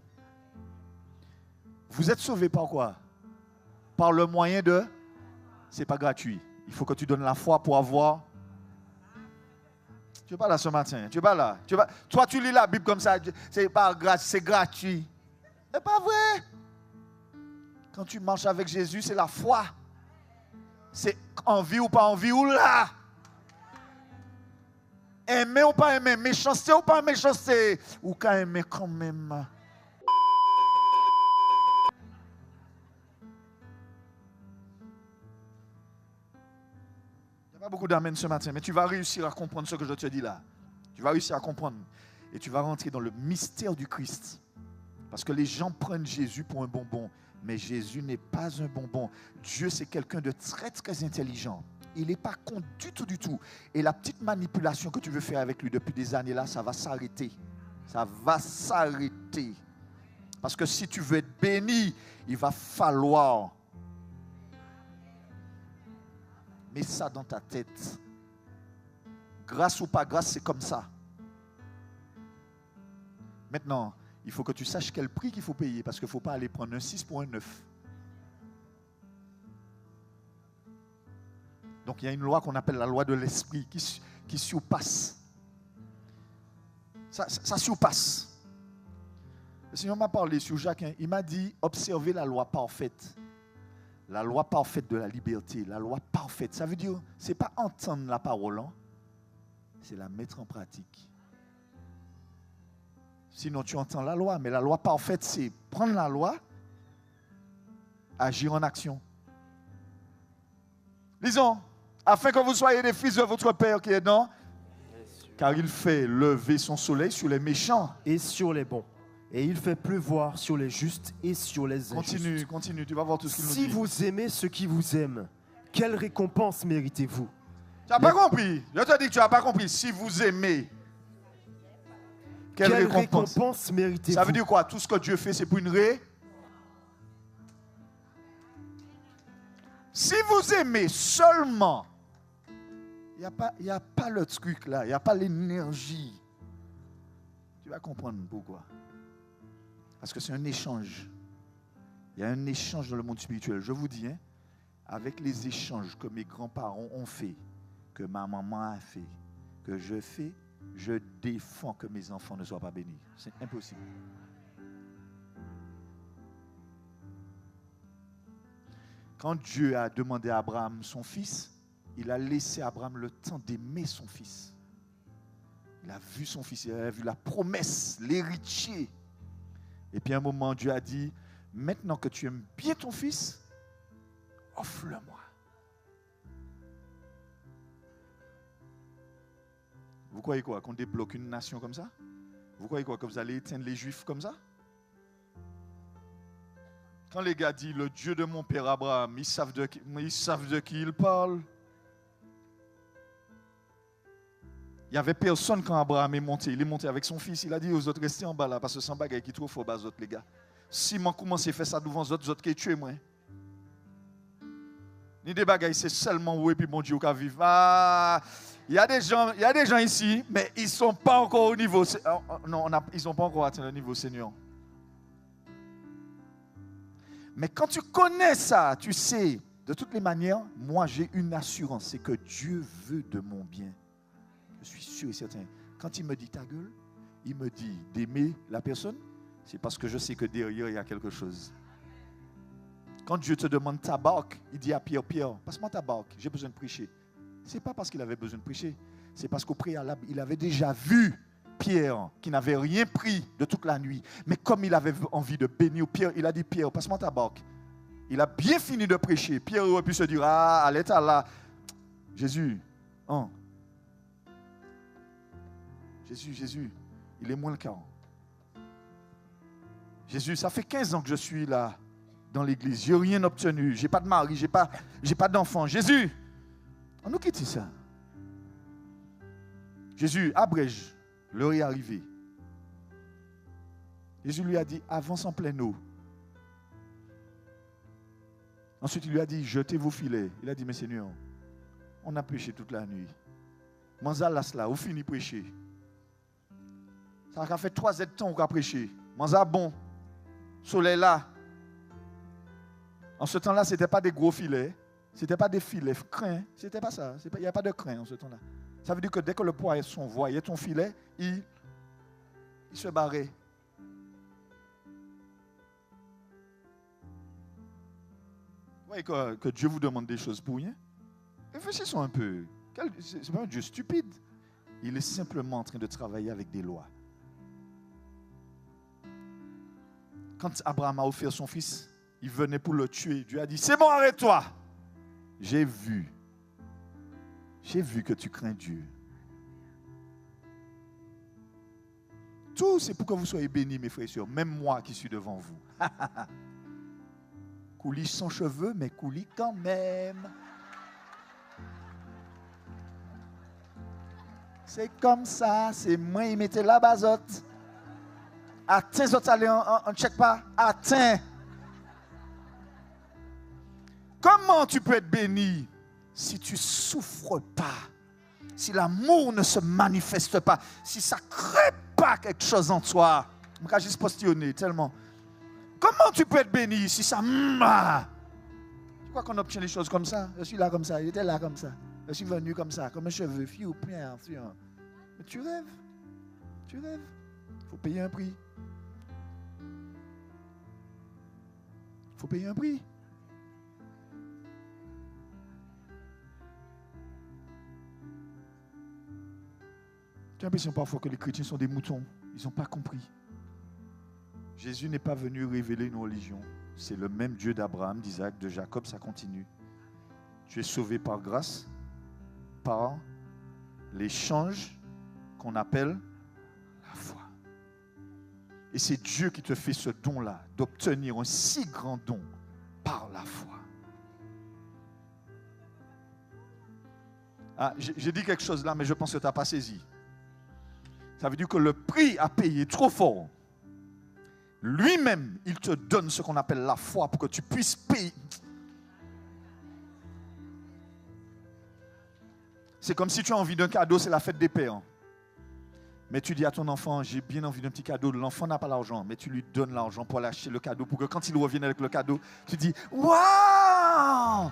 Vous êtes sauvés par quoi? Par le moyen de... Ce n'est pas gratuit. Il faut que tu donnes la foi pour avoir... Tu n'es pas là ce matin. Tu n'es pas là. Toi, tu lis la Bible comme ça. C'est pas gratuit, c'est gratuit. Ce n'est pas vrai. Quand tu marches avec Jésus, c'est la foi. C'est envie ou pas envie ou là. Aimer ou pas aimer, méchanceté ou pas méchanceté, ou qu'à aimer quand même. Il n'y a pas beaucoup d'amen ce matin, mais tu vas réussir à comprendre ce que je te dis là. Tu vas réussir à comprendre. Et tu vas rentrer dans le mystère du Christ. Parce que les gens prennent Jésus pour un bonbon. Mais Jésus n'est pas un bonbon. Dieu, c'est quelqu'un de très, très intelligent. Il n'est pas con du tout, du tout. Et la petite manipulation que tu veux faire avec lui depuis des années là, ça va s'arrêter. Ça va s'arrêter. Parce que si tu veux être béni, il va falloir mettre ça dans ta tête. Grâce ou pas grâce, c'est comme ça. Maintenant, il faut que tu saches quel prix qu'il faut payer parce qu'il ne faut pas aller prendre un 6 pour un 9. Donc il y a une loi qu'on appelle la loi de l'esprit qui surpasse. Ça surpasse. Le Seigneur m'a parlé sur Jacques, il m'a dit observez la loi parfaite. La loi parfaite de la liberté, la loi parfaite. Ça veut dire, ce n'est pas entendre la parole, hein? C'est la mettre en pratique. Sinon, tu entends la loi. Mais la loi parfaite, c'est prendre la loi, agir en action. Lisons. Afin que vous soyez des fils de votre Père qui est dans, car il fait lever son soleil sur les méchants. Et sur les bons. Et il fait pleuvoir sur les justes et sur les injustes. Continue, tu vas voir tout ce qu'il nous dit. Si vous aimez ceux qui vous aiment, quelle récompense méritez-vous? Tu n'as pas compris. Je te dis que tu n'as pas compris. Si vous aimez, quelle récompense méritez-vous? Ça veut dire quoi? Tout ce que Dieu fait, c'est pour une Si vous aimez seulement, il n'y a pas le truc là, il n'y a pas l'énergie. Tu vas comprendre pourquoi. Parce que c'est un échange. Il y a un échange dans le monde spirituel. Je vous dis, hein, avec les échanges que mes grands-parents ont fait, que ma maman a fait, que je fais, je défends que mes enfants ne soient pas bénis. C'est impossible. Quand Dieu a demandé à Abraham son fils, il a laissé à Abraham le temps d'aimer son fils. Il a vu son fils, il a vu la promesse, l'héritier. Et puis à un moment, Dieu a dit, maintenant que tu aimes bien ton fils, offre-le-moi. Vous croyez quoi? Qu'on débloque une nation comme ça? Vous croyez quoi? Que vous allez éteindre les Juifs comme ça? Quand les gars disent le Dieu de mon père Abraham, ils savent de qui ils parlent. Il n'y avait personne quand Abraham est monté. Il est monté avec son fils. Il a dit aux autres, restez en bas là, parce que sans bagaille qui trop fort bas autres les gars. Si moi commence à faire ça devant les autres qui tuent moi. Ni des bagailles, c'est seulement où et puis mon Dieu qui vivre. Ah, il y a des gens ici, mais ils ne sont pas encore au niveau. Non, ils n'ont pas encore atteint le niveau Seigneur. Mais quand tu connais ça, tu sais, de toutes les manières, moi j'ai une assurance, c'est que Dieu veut de mon bien. Je suis sûr et certain. Quand il me dit ta gueule, il me dit d'aimer la personne, c'est parce que je sais que derrière il y a quelque chose. Quand Dieu te demande ta barque, il dit à Pierre, Pierre, passe-moi ta barque, j'ai besoin de prêcher. Ce n'est pas parce qu'il avait besoin de prêcher, c'est parce qu'au préalable, il avait déjà vu Pierre qui n'avait rien pris de toute la nuit. Mais comme il avait envie de bénir Pierre, il a dit, Pierre, passe-moi ta barque. Il a bien fini de prêcher. Pierre aurait pu se dire, ah, à l'état là, Jésus, hein. Jésus, il est moins le cas. Jésus, ça fait 15 ans que je suis là dans l'église. Je n'ai rien obtenu. Je n'ai pas de mari, je n'ai pas d'enfant. Jésus, on nous quitte ça. Jésus, abrège, l'heure est arrivée. Jésus lui a dit, avance en pleine eau. Ensuite, il lui a dit, jetez vos filets. Il a dit, mais Seigneur, on a prêché toute la nuit. Manzalas là, on finit de prêcher. Ça a fait 3 heures de temps qu'on a prêché. Manza bon, soleil là. En ce temps-là, ce n'était pas des gros filets. Ce n'était pas des filets crins. Ce n'était pas ça. Il n'y a pas de crin en ce temps-là. Ça veut dire que dès que le poisson voyait ton filet, il se barrait. Vous voyez que Dieu vous demande des choses pour rien? Réfléchissons un peu. Ce n'est pas un Dieu stupide. Il est simplement en train de travailler avec des lois. Quand Abraham a offert son fils, il venait pour le tuer. Dieu a dit, c'est bon, arrête-toi. J'ai vu que tu crains Dieu. Tout, c'est pour que vous soyez bénis, mes frères et sœurs. Même moi qui suis devant vous. Coulis sans cheveux, mais coulis quand même. C'est comme ça, c'est moi, il mettait la bazotte. Attends, les autres allez, on ne check pas. Attends. Comment tu peux être béni si tu ne souffres pas, si l'amour ne se manifeste pas, si ça ne crée pas quelque chose en toi? Je vais juste postillonner tellement. Comment tu peux être béni si ça... Tu crois qu'on obtient les choses comme ça? Je suis là comme ça, il était là comme ça. Je suis venu comme ça, comme un cheveu, fiou, plein. Mais tu rêves. Tu rêves. Il faut payer un prix. Il faut payer un prix. J'ai l'impression parfois que les chrétiens sont des moutons. Ils n'ont pas compris. Jésus n'est pas venu révéler une religion. C'est le même Dieu d'Abraham, d'Isaac, de Jacob, ça continue. Tu es sauvé par grâce, par l'échange qu'on appelle la foi. Et c'est Dieu qui te fait ce don-là, d'obtenir un si grand don par la foi. Ah, j'ai dit quelque chose là, mais je pense que tu n'as pas saisi. Ça veut dire que le prix à payer est trop fort. Lui-même, il te donne ce qu'on appelle la foi pour que tu puisses payer. C'est comme si tu as envie d'un cadeau, c'est la fête des pères. Mais tu dis à ton enfant, j'ai bien envie d'un petit cadeau. L'enfant n'a pas l'argent, mais tu lui donnes l'argent pour aller acheter le cadeau, pour que quand il revienne avec le cadeau, tu dis, waouh!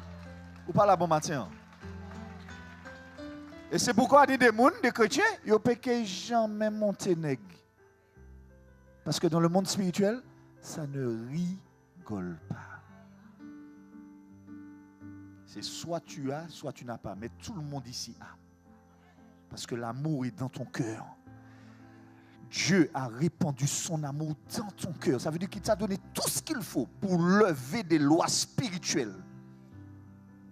Ou pas la bon matin. Et c'est pourquoi des démons, des chrétiens, ils ne peuvent jamais monter nègre. Parce que dans le monde spirituel, ça ne rigole pas. C'est soit tu as, soit tu n'as pas. Mais tout le monde ici a. Parce que l'amour est dans ton cœur. Dieu a répandu son amour dans ton cœur. Ça veut dire qu'il t'a donné tout ce qu'il faut pour lever des lois spirituelles.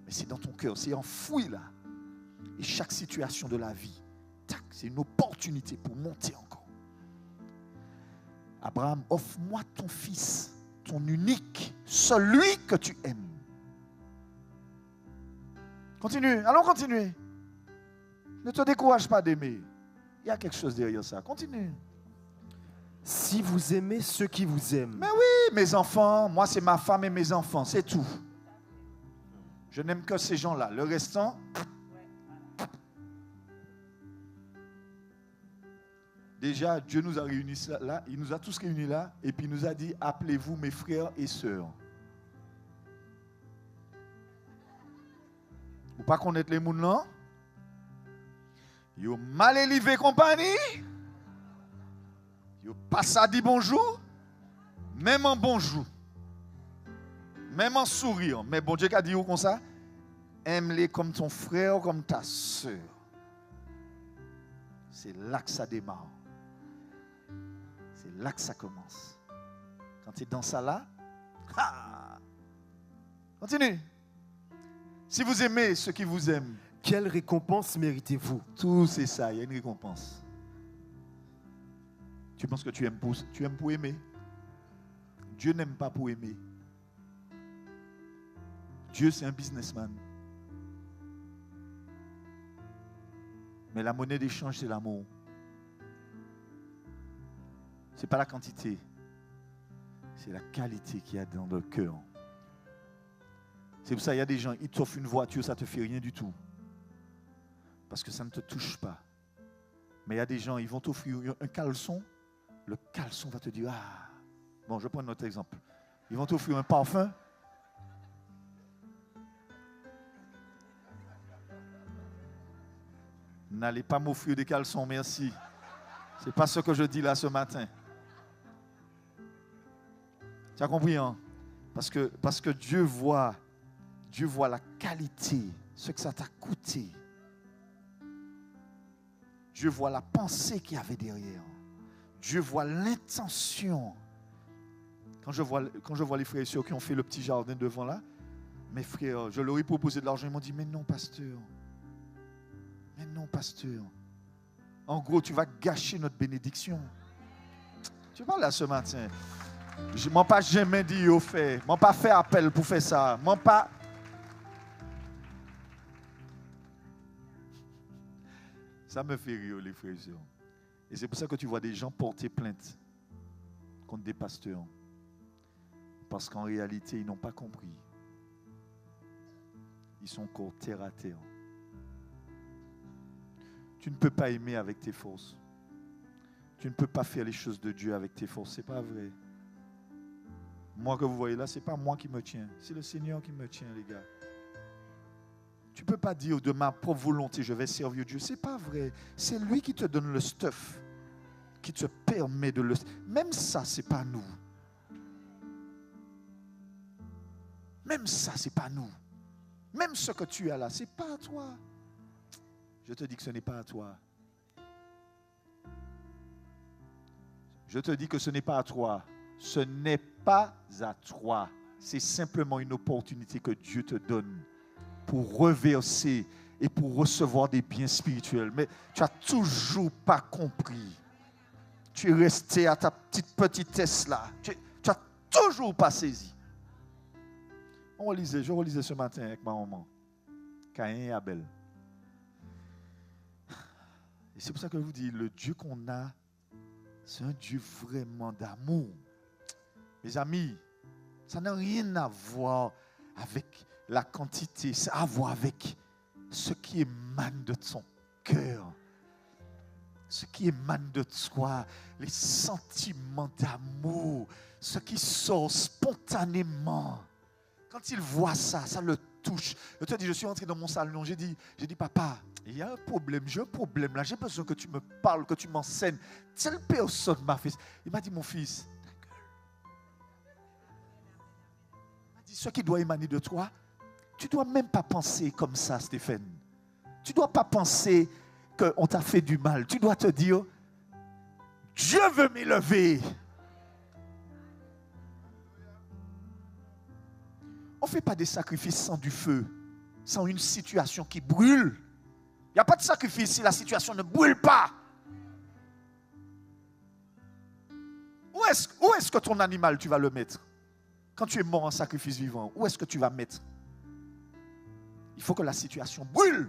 Mais c'est dans ton cœur, c'est enfoui là. Et chaque situation de la vie, tac, c'est une opportunité pour monter encore. Abraham, offre-moi ton fils, ton unique, celui que tu aimes. Continue, allons continuer. Ne te décourage pas d'aimer. Il y a quelque chose derrière ça. Continue. Si vous aimez ceux qui vous aiment. Mais oui, mes enfants, moi c'est ma femme et mes enfants, c'est tout. Je n'aime que ces gens-là. Le restant... Déjà, Dieu nous a réunis là, il nous a tous réunis là, et puis il nous a dit, appelez-vous mes frères et sœurs. pas connaître les mouns là. Yo mal élevé compagnie. Yo pas ça dit bonjour. Même en bonjour. Même en souriant. Mais bon Dieu qui a dit comme ça, aime-les comme ton frère, comme ta soeur. C'est là que ça démarre. C'est là que ça commence. Quand tu es dans ça là, continue. Si vous aimez ceux qui vous aiment, quelle récompense méritez-vous? tout c'est ça, il y a une récompense. Tu penses que tu aimes pour aimer? Dieu n'aime pas pour aimer. Dieu c'est un businessman. Mais la monnaie d'échange c'est l'amour. Ce n'est pas la quantité, c'est la qualité qu'il y a dans le cœur. C'est pour ça qu'il y a des gens, ils t'offrent une voiture, ça ne te fait rien du tout. Parce que ça ne te touche pas. Mais il y a des gens, ils vont t'offrir un caleçon, le caleçon va te dire, ah, bon, je prends un autre exemple. Ils vont t'offrir un parfum. N'allez pas m'offrir des caleçons, merci. Ce n'est pas ce que je dis là ce matin. Tu as compris, hein? Parce que Dieu voit la qualité, ce que ça t'a coûté. Dieu voit la pensée qu'il y avait derrière. Dieu voit l'intention. Quand je vois les frères et sœurs qui ont fait le petit jardin devant là, mes frères, je leur ai proposé de l'argent, ils m'ont dit, mais non, pasteur. Mais non, pasteur. En gros, tu vas gâcher notre bénédiction. Tu parles là ce matin. Je ne m'en pas jamais dit au fait. Je ne m'en pas fait appel pour faire ça. Je m'en pas. Ça me fait rire, les frères et sœurs. Et c'est pour ça que tu vois des gens porter plainte contre des pasteurs. Parce qu'en réalité, ils n'ont pas compris. Ils sont encore terre à terre. Tu ne peux pas aimer avec tes forces. Tu ne peux pas faire les choses de Dieu avec tes forces. Ce n'est pas vrai. Moi que vous voyez là, ce n'est pas moi qui me tiens. C'est le Seigneur qui me tient, les gars. Tu ne peux pas dire de ma propre volonté, je vais servir Dieu. Ce n'est pas vrai. C'est lui qui te donne le stuff, qui te permet de le... Même ça, ce n'est pas nous. Même ça, ce n'est pas nous. Même ce que tu as là, ce n'est pas à toi. Je te dis que ce n'est pas à toi. Je te dis que ce n'est pas à toi. Ce n'est pas à toi. C'est simplement une opportunité que Dieu te donne pour reverser et pour recevoir des biens spirituels. Mais tu n'as toujours pas compris. Tu es resté à ta petite petitesse là. Tu n'as toujours pas saisi. Je relisais ce matin avec ma maman. Caïn et Abel. Et c'est pour ça que je vous dis, le Dieu qu'on a, c'est un Dieu vraiment d'amour. Mes amis, ça n'a rien à voir avec la quantité, ça a à voir avec ce qui émane de ton cœur, ce qui émane de toi, les sentiments d'amour, ce qui sort spontanément. Quand il voit ça, ça le touche. Je te dis, je suis entré dans mon salon, j'ai dit, papa, il y a un problème, j'ai un problème là, j'ai besoin que tu me parles, que tu m'enseignes. Telle personne m'a fait. Il m'a dit, mon fils, il m'a dit, ce qui doit émaner de toi, tu ne dois même pas penser comme ça, Stéphane. Tu ne dois pas penser qu'on t'a fait du mal. Tu dois te dire, Dieu veut m'élever. On ne fait pas des sacrifices sans du feu, sans une situation qui brûle. Il n'y a pas de sacrifice si la situation ne brûle pas. Où est-ce que ton animal, tu vas le mettre? Quand tu es mort en sacrifice vivant, où est-ce que tu vas mettre? Il faut que la situation brûle.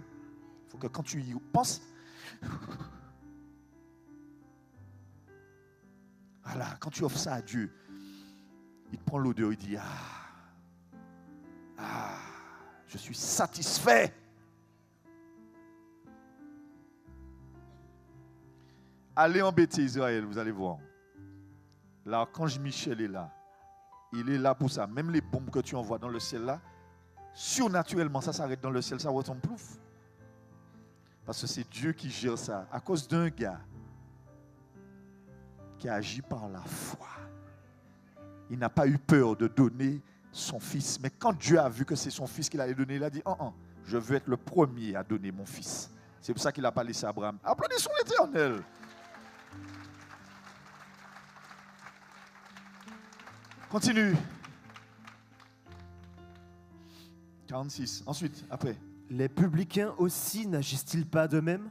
Il faut que quand tu y penses, voilà, quand tu offres ça à Dieu, il prend l'odeur, il dit, je suis satisfait. Allez embêter Israël, vous allez voir. L'archange Michel est là. Il est là pour ça. Même les bombes que tu envoies dans le ciel là, surnaturellement, ça s'arrête dans le ciel, ça retombe plouf. Parce que c'est Dieu qui gère ça. À cause d'un gars qui a agi par la foi. Il n'a pas eu peur de donner son fils. Mais quand Dieu a vu que c'est son fils qu'il allait donner, il a dit, je veux être le premier à donner mon fils. C'est pour ça qu'il n'a pas laissé Abraham. Applaudissons l'Éternel. Continue. 46. Ensuite, après. Les publicains aussi n'agissent-ils pas de même?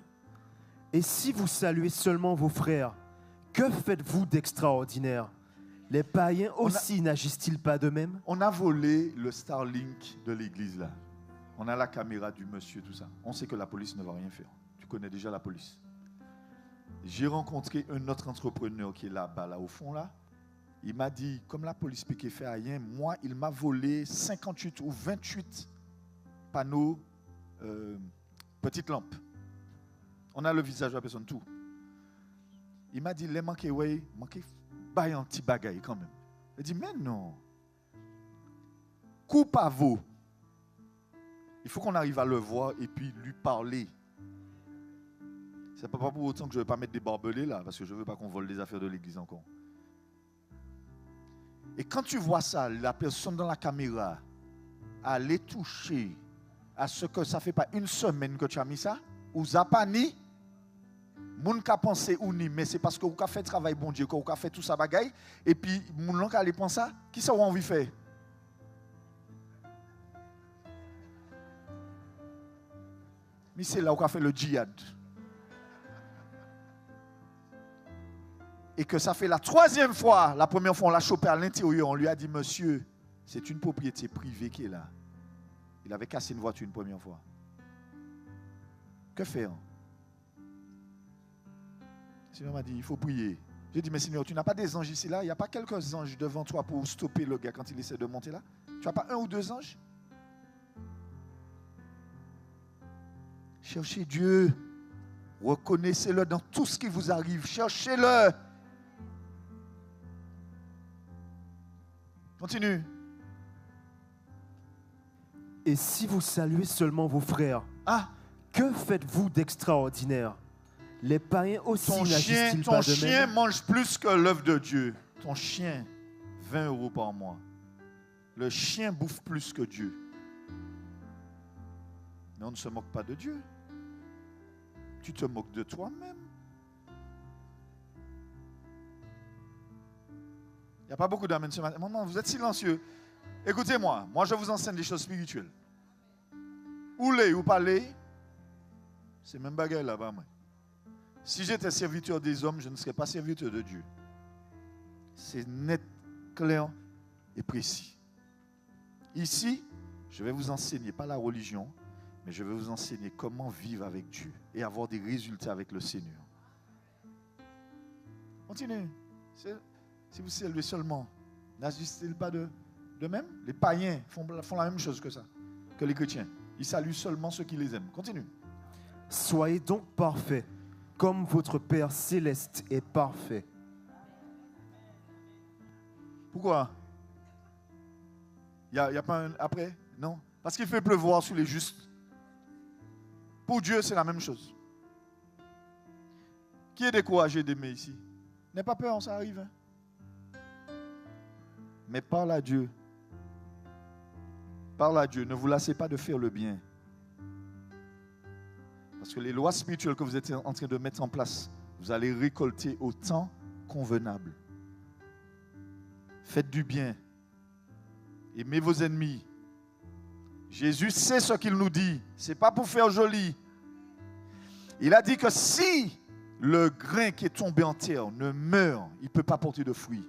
Et si vous saluez seulement vos frères, que faites-vous d'extraordinaire? Les païens aussi n'agissent-ils pas de même? On a volé le Starlink de l'église là. On a la caméra du monsieur, tout ça. On sait que la police ne va rien faire. Tu connais déjà la police. J'ai rencontré un autre entrepreneur qui est là-bas, là au fond là. Il m'a dit, comme la police ne fait rien, moi, il m'a volé 58 ou 28 panneaux, petites lampes. On a le visage de la personne, tout. Il m'a dit, les manqués, ouais, manqués, bah, un petit bagaille quand même. Il dit, mais non. Coupe à vous. Il faut qu'on arrive à le voir et puis lui parler. C'est pas pour autant que je ne veux pas mettre des barbelés là, parce que je ne veux pas qu'on vole les affaires de l'église encore. Et quand tu vois ça, la personne dans la caméra, aller toucher à ce que ça ne fait pas une semaine que tu as mis ça, ou zapani, moun ka pensé ou ni, mais c'est parce que vous avez fait travail bon Dieu, que vous avez fait tout ça bagaille, et puis moun l'on ka aller penser ça, qui ça vous envie de faire? Mais c'est là où on a fait le djihad. Et que ça fait la 3e fois, la première fois on l'a chopé à l'intérieur, on lui a dit, monsieur, c'est une propriété privée qui est là. Il avait cassé une voiture une première fois. Que faire? Le Seigneur m'a dit, il faut prier. J'ai dit, mais Seigneur, tu n'as pas des anges ici là? Il n'y a pas quelques anges devant toi pour stopper le gars quand il essaie de monter là? Tu n'as pas 1 ou 2 anges? Cherchez Dieu. Reconnaissez-le dans tout ce qui vous arrive. Cherchez-le. Continue. Et si vous saluez seulement vos frères, que faites-vous d'extraordinaire? Les païens aussi n'agissent-ils pas de même? Ton chien mange plus que l'œuvre de Dieu. Ton chien, 20 € par mois. Le chien bouffe plus que Dieu. Mais on ne se moque pas de Dieu. Tu te moques de toi-même. Il n'y a pas beaucoup d'amens ce matin. Maman, vous êtes silencieux. Écoutez-moi, moi je vous enseigne des choses spirituelles. Ou les ou parler, c'est même bagarre là-bas. Si j'étais serviteur des hommes, je ne serais pas serviteur de Dieu. C'est net, clair et précis. Ici, je vais vous enseigner, pas la religion, mais je vais vous enseigner comment vivre avec Dieu et avoir des résultats avec le Seigneur. Continuez. Si vous saluez seulement, n'agissez-ils pas de même? Les païens font la même chose que ça, que les chrétiens. Ils saluent seulement ceux qui les aiment. Continue. Soyez donc parfaits, comme votre Père céleste est parfait. Pourquoi? Il n'y a pas un après? Non. Parce qu'il fait pleuvoir sur les justes. Pour Dieu, c'est la même chose. Qui est découragé d'aimer ici? N'aie pas peur, ça arrive. Mais parle à Dieu. Parle à Dieu. Ne vous lassez pas de faire le bien. Parce que les lois spirituelles que vous êtes en train de mettre en place, vous allez récolter au temps convenable. Faites du bien. Aimez vos ennemis. Jésus sait ce qu'il nous dit. Ce n'est pas pour faire joli. Il a dit que si le grain qui est tombé en terre ne meurt, il ne peut pas porter de fruits.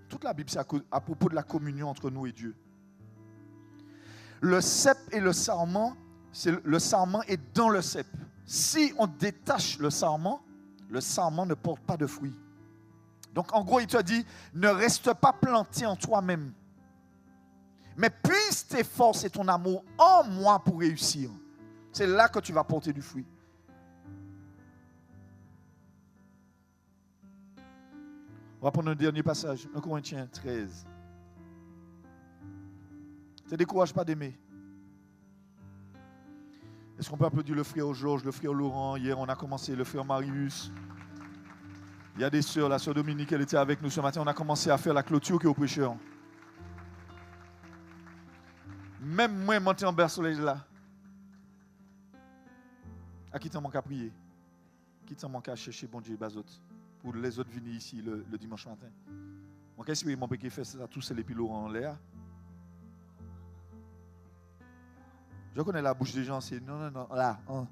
Toute la Bible, c'est à propos de la communion entre nous et Dieu. Le cep et le sarment, le sarment est dans le cep. Si on détache le sarment ne porte pas de fruits. Donc en gros, il te dit, ne reste pas planté en toi-même. Mais puise tes forces et ton amour en moi pour réussir. C'est là que tu vas porter du fruit. On va prendre un dernier passage, 1 Corinthiens 13. Ne te décourage pas d'aimer. Est-ce qu'on peut applaudir le frère Georges, le frère Laurent? Hier, on a commencé, le frère Marius. Il y a des sœurs, la sœur Dominique, elle était avec nous ce matin. On a commencé à faire la clôture qui est au prêcheur. Même moi, monter en berceau là. À qui t'en manque à prier? Qui t'en manque à chercher bon Dieu et Bazot? Pour les autres venir ici le dimanche matin. Moi, qu'est-ce que mon péché fait ça? Tous les pilotes en l'air. Je connais la bouche des gens, c'est non, là. Hein.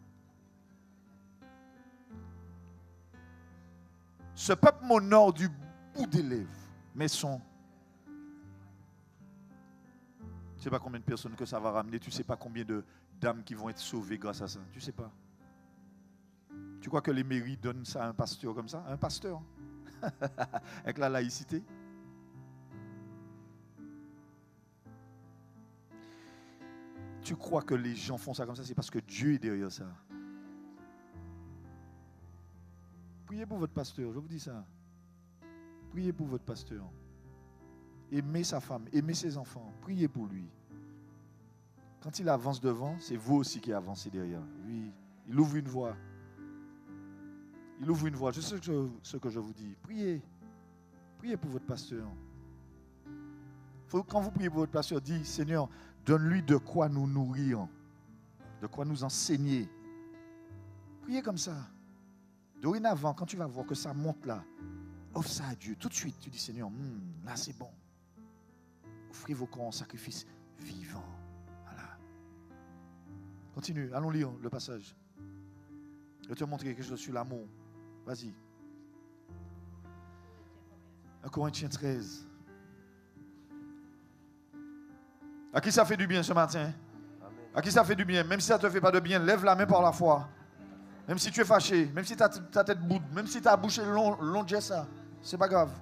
Ce peuple m'honore du bout des lèvres, mais son. Tu ne sais pas combien de personnes que ça va ramener, tu ne sais pas combien d'âmes qui vont être sauvées grâce à ça. Tu ne sais pas. Tu crois que les mairies donnent ça à un pasteur comme ça? Un pasteur avec la laïcité? Tu crois que les gens font ça comme ça, c'est parce que Dieu est derrière ça. Priez pour votre pasteur, je vous dis ça. Priez pour votre pasteur. Aimez sa femme, aimez ses enfants, priez pour lui. Quand il avance devant, c'est vous aussi qui avancez derrière. Lui, il ouvre une voie. Il ouvre une voie. Je sais ce que je vous dis. Priez. Priez pour votre pasteur. Quand vous priez pour votre pasteur, dites, Seigneur, donne-lui de quoi nous nourrir, de quoi nous enseigner. Priez comme ça. Dorénavant, quand tu vas voir que ça monte là, offre ça à Dieu. Tout de suite, tu dis, Seigneur, là c'est bon. Offrez vos corps en sacrifice vivant. Voilà. Continue, allons lire le passage. Je vais te montrer quelque chose sur l'amour. Vas-y. 1 Corinthiens 13. À qui ça fait du bien ce matin? À qui ça fait du bien? Même si ça ne te fait pas de bien, lève la main par la foi. Même si tu es fâché, même si ta tête boude, même si ta bouche est long de ça, c'est pas grave.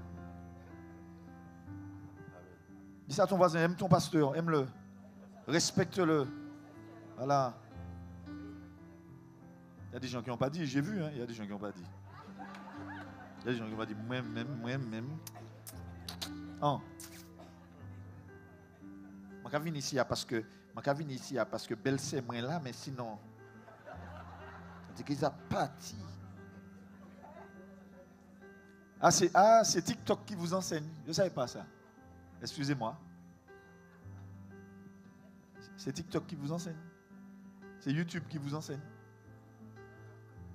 Dis ça à ton voisin, aime ton pasteur, aime-le. Respecte-le. Voilà. Il y a des gens qui n'ont pas dit, j'ai vu, hein, il y a des gens qui n'ont pas dit. Il y a des gens qui n'ont pas dit, moi-même. Oh. Je viens ici parce que belle c'est moi là, mais sinon, c'est qu'ils ont parti. C'est TikTok qui vous enseigne. Je ne savais pas ça. Excusez-moi. C'est TikTok qui vous enseigne. C'est YouTube qui vous enseigne.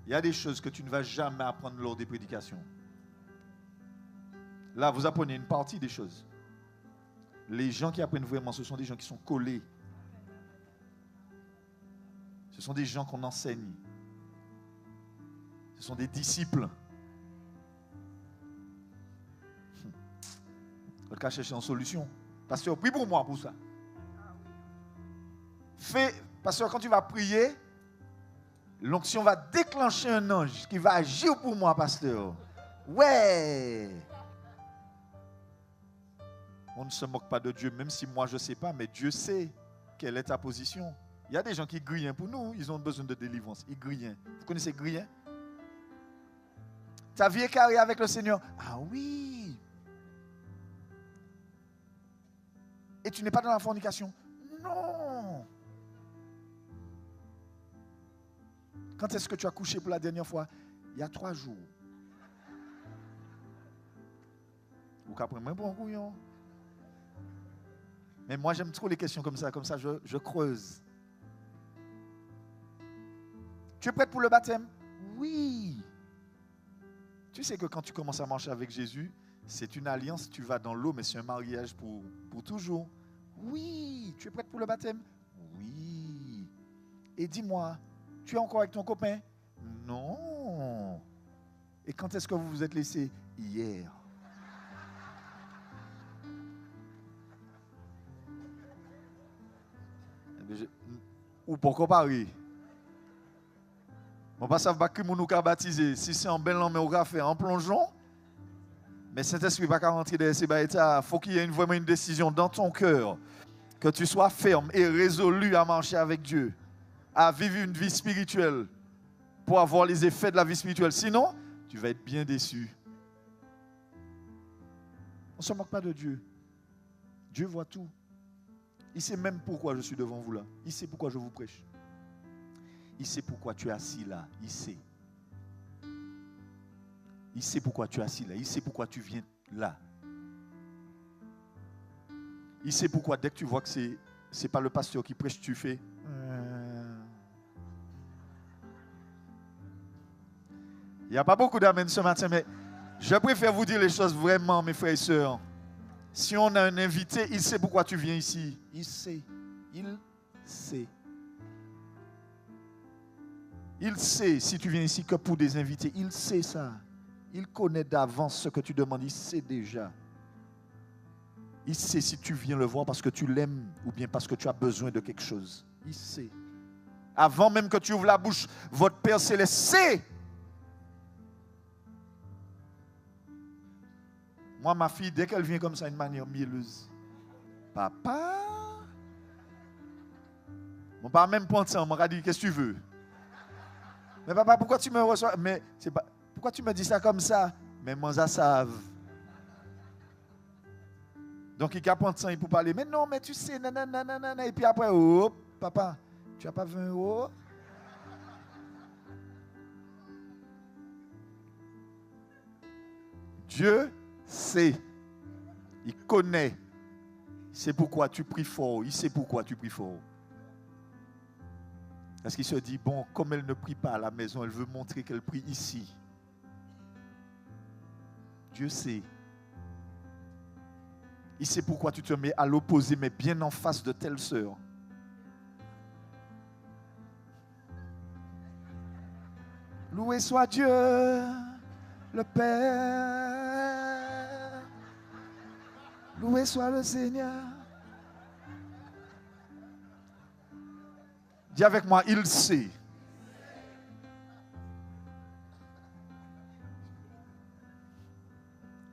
Il y a des choses que tu ne vas jamais apprendre lors des prédications. Là, vous apprenez une partie des choses. Les gens qui apprennent vraiment, ce sont des gens qui sont collés. Ce sont des gens qu'on enseigne. Ce sont des disciples. Le cas chercher une solution. Pasteur, prie pour moi pour ça. Pasteur, quand tu vas prier, l'onction va déclencher un ange qui va agir pour moi, pasteur. Ouais. On ne se moque pas de Dieu, même si moi je ne sais pas, mais Dieu sait quelle est ta position. Il y a des gens qui grillent pour nous, ils ont besoin de délivrance. Ils grillent. Vous connaissez griller? Ta vie est carrée avec le Seigneur. Ah oui. Et tu n'es pas dans la fornication? Non. Quand est-ce que tu as couché pour la dernière fois? Il y a 3 jours. Ou qu'après moi, bon couillon. Mais moi, j'aime trop les questions comme ça je creuse. Tu es prête pour le baptême? Oui. Tu sais que quand tu commences à marcher avec Jésus, c'est une alliance, tu vas dans l'eau, mais c'est un mariage pour toujours. Oui. Tu es prête pour le baptême? Oui. Et dis-moi, tu es encore avec ton copain? Non. Et quand est-ce que vous vous êtes laissés? Hier. Ou pourquoi Paris? On va savoir que nous avons baptisé. Si c'est en bel homme, on va faire en plongeon. Mais Saint-Esprit va pas rentrer dans ces bêtes. Il faut qu'il y ait vraiment une décision dans ton cœur. Que tu sois ferme et résolu à marcher avec Dieu. À vivre une vie spirituelle. Pour avoir les effets de la vie spirituelle. Sinon, tu vas être bien déçu. On ne se moque pas de Dieu. Dieu voit tout. Il sait même pourquoi je suis devant vous là. Il sait pourquoi je vous prêche. Il sait pourquoi tu es assis là. Il sait. Il sait pourquoi tu es assis là. Il sait pourquoi tu viens là. Il sait pourquoi dès que tu vois que c'est pas le pasteur qui prêche, tu fais. Il n'y a pas beaucoup d'amen ce matin, mais je préfère vous dire les choses vraiment, mes frères et sœurs. Si on a un invité, il sait pourquoi tu viens ici. Il sait. Il sait. Il sait si tu viens ici que pour des invités. Il sait ça. Il connaît d'avance ce que tu demandes. Il sait déjà. Il sait si tu viens le voir parce que tu l'aimes ou bien parce que tu as besoin de quelque chose. Il sait. Avant même que tu ouvres la bouche, votre Père Céleste sait. Moi, ma fille, dès qu'elle vient comme ça, d'une manière mielleuse. Papa. Mon père même prend ça, on m'a dit, qu'est-ce que tu veux? Mais papa, pourquoi tu me reçois? Mais c'est pas, pourquoi tu me dis ça comme ça? Mais moi, ça savent. Donc, il prend ça, il peut parler. Mais non, mais tu sais, nanana. Et puis après, oh, papa, tu n'as pas 20 €? Dieu sait, il connaît, il sait pourquoi tu pries fort, il sait pourquoi tu pries fort. Parce qu'il se dit, bon, comme elle ne prie pas à la maison, elle veut montrer qu'elle prie ici. Dieu sait. Il sait pourquoi tu te mets à l'opposé, mais bien en face de telle sœur. Loué soit Dieu, le Père. Loué soit le Seigneur. Dis avec moi, il sait.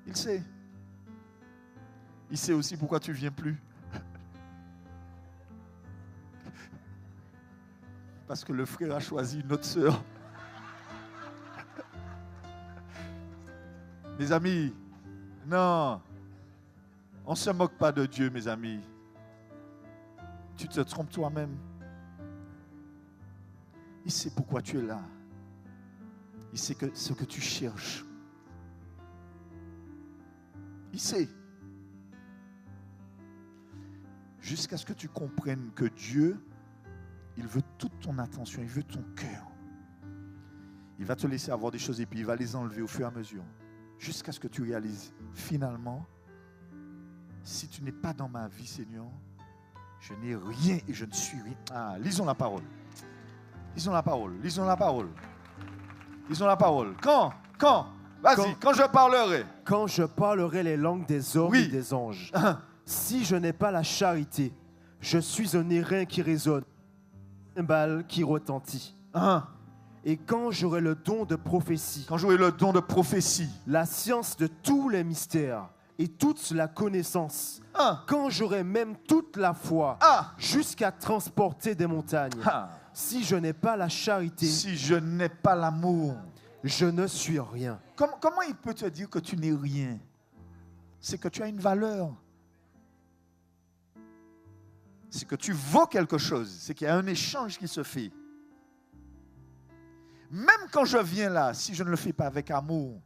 Il sait. Il sait aussi pourquoi tu ne viens plus. Parce que le frère a choisi une autre sœur. Mes amis, non. On ne se moque pas de Dieu, mes amis. Tu te trompes toi-même. Il sait pourquoi tu es là. Il sait ce que tu cherches. Il sait. Jusqu'à ce que tu comprennes que Dieu, il veut toute ton attention, il veut ton cœur. Il va te laisser avoir des choses et puis il va les enlever au fur et à mesure. Jusqu'à ce que tu réalises, finalement, si tu n'es pas dans ma vie, Seigneur, je n'ai rien et je ne suis rien. Ah, lisons la parole. Lisons la parole, lisons la parole. Lisons la parole. Quand Vas-y, quand je parlerai. Quand je parlerai les langues des hommes et des anges. Si je n'ai pas la charité, je suis un airain qui résonne, un cymbale qui retentit. Et quand j'aurai le don de prophétie, la science de tous les mystères et toute la connaissance, quand j'aurai même toute la foi, jusqu'à transporter des montagnes, si je n'ai pas la charité, si je n'ai pas l'amour, je ne suis rien. Comment il peut te dire que tu n'es rien? C'est que tu as une valeur. C'est que tu vaux quelque chose. C'est qu'il y a un échange qui se fait. Même quand je viens là, si je ne le fais pas avec amour,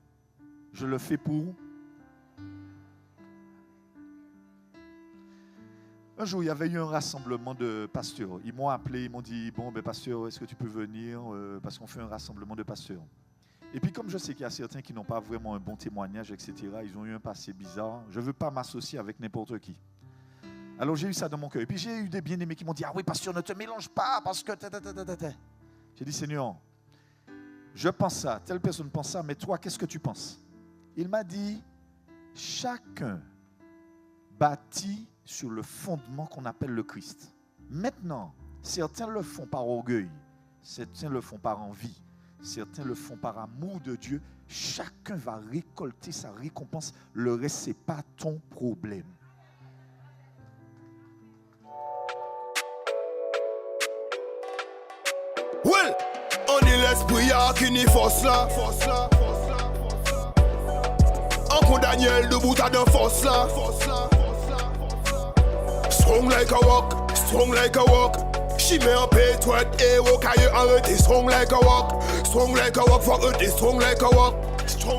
je le fais pour... Un jour, il y avait eu un rassemblement de pasteurs. Ils m'ont appelé, ils m'ont dit, bon, ben pasteur, est-ce que tu peux venir parce qu'on fait un rassemblement de pasteurs. Et puis comme je sais qu'il y a certains qui n'ont pas vraiment un bon témoignage, etc., ils ont eu un passé bizarre, je ne veux pas m'associer avec n'importe qui. Alors j'ai eu ça dans mon cœur. Et puis j'ai eu des bien-aimés qui m'ont dit, ah oui, pasteur, ne te mélange pas parce que... J'ai dit, Seigneur, je pense ça, telle personne pense ça, mais toi, qu'est-ce que tu penses? Il m'a dit, chacun bâtit sur le fondement qu'on appelle le Christ. Maintenant, certains le font par orgueil, certains le font par envie, certains le font par amour de Dieu. Chacun va récolter sa récompense. Le reste, ce n'est pas ton problème. Well, on est l'esprit qui n'y force là. Encore Daniel de bout à de force là. strong like a rock, strong like a rock. She met un pétouette et au caillou arrêté, strong like a rock, fuck it, strong like a rock, strong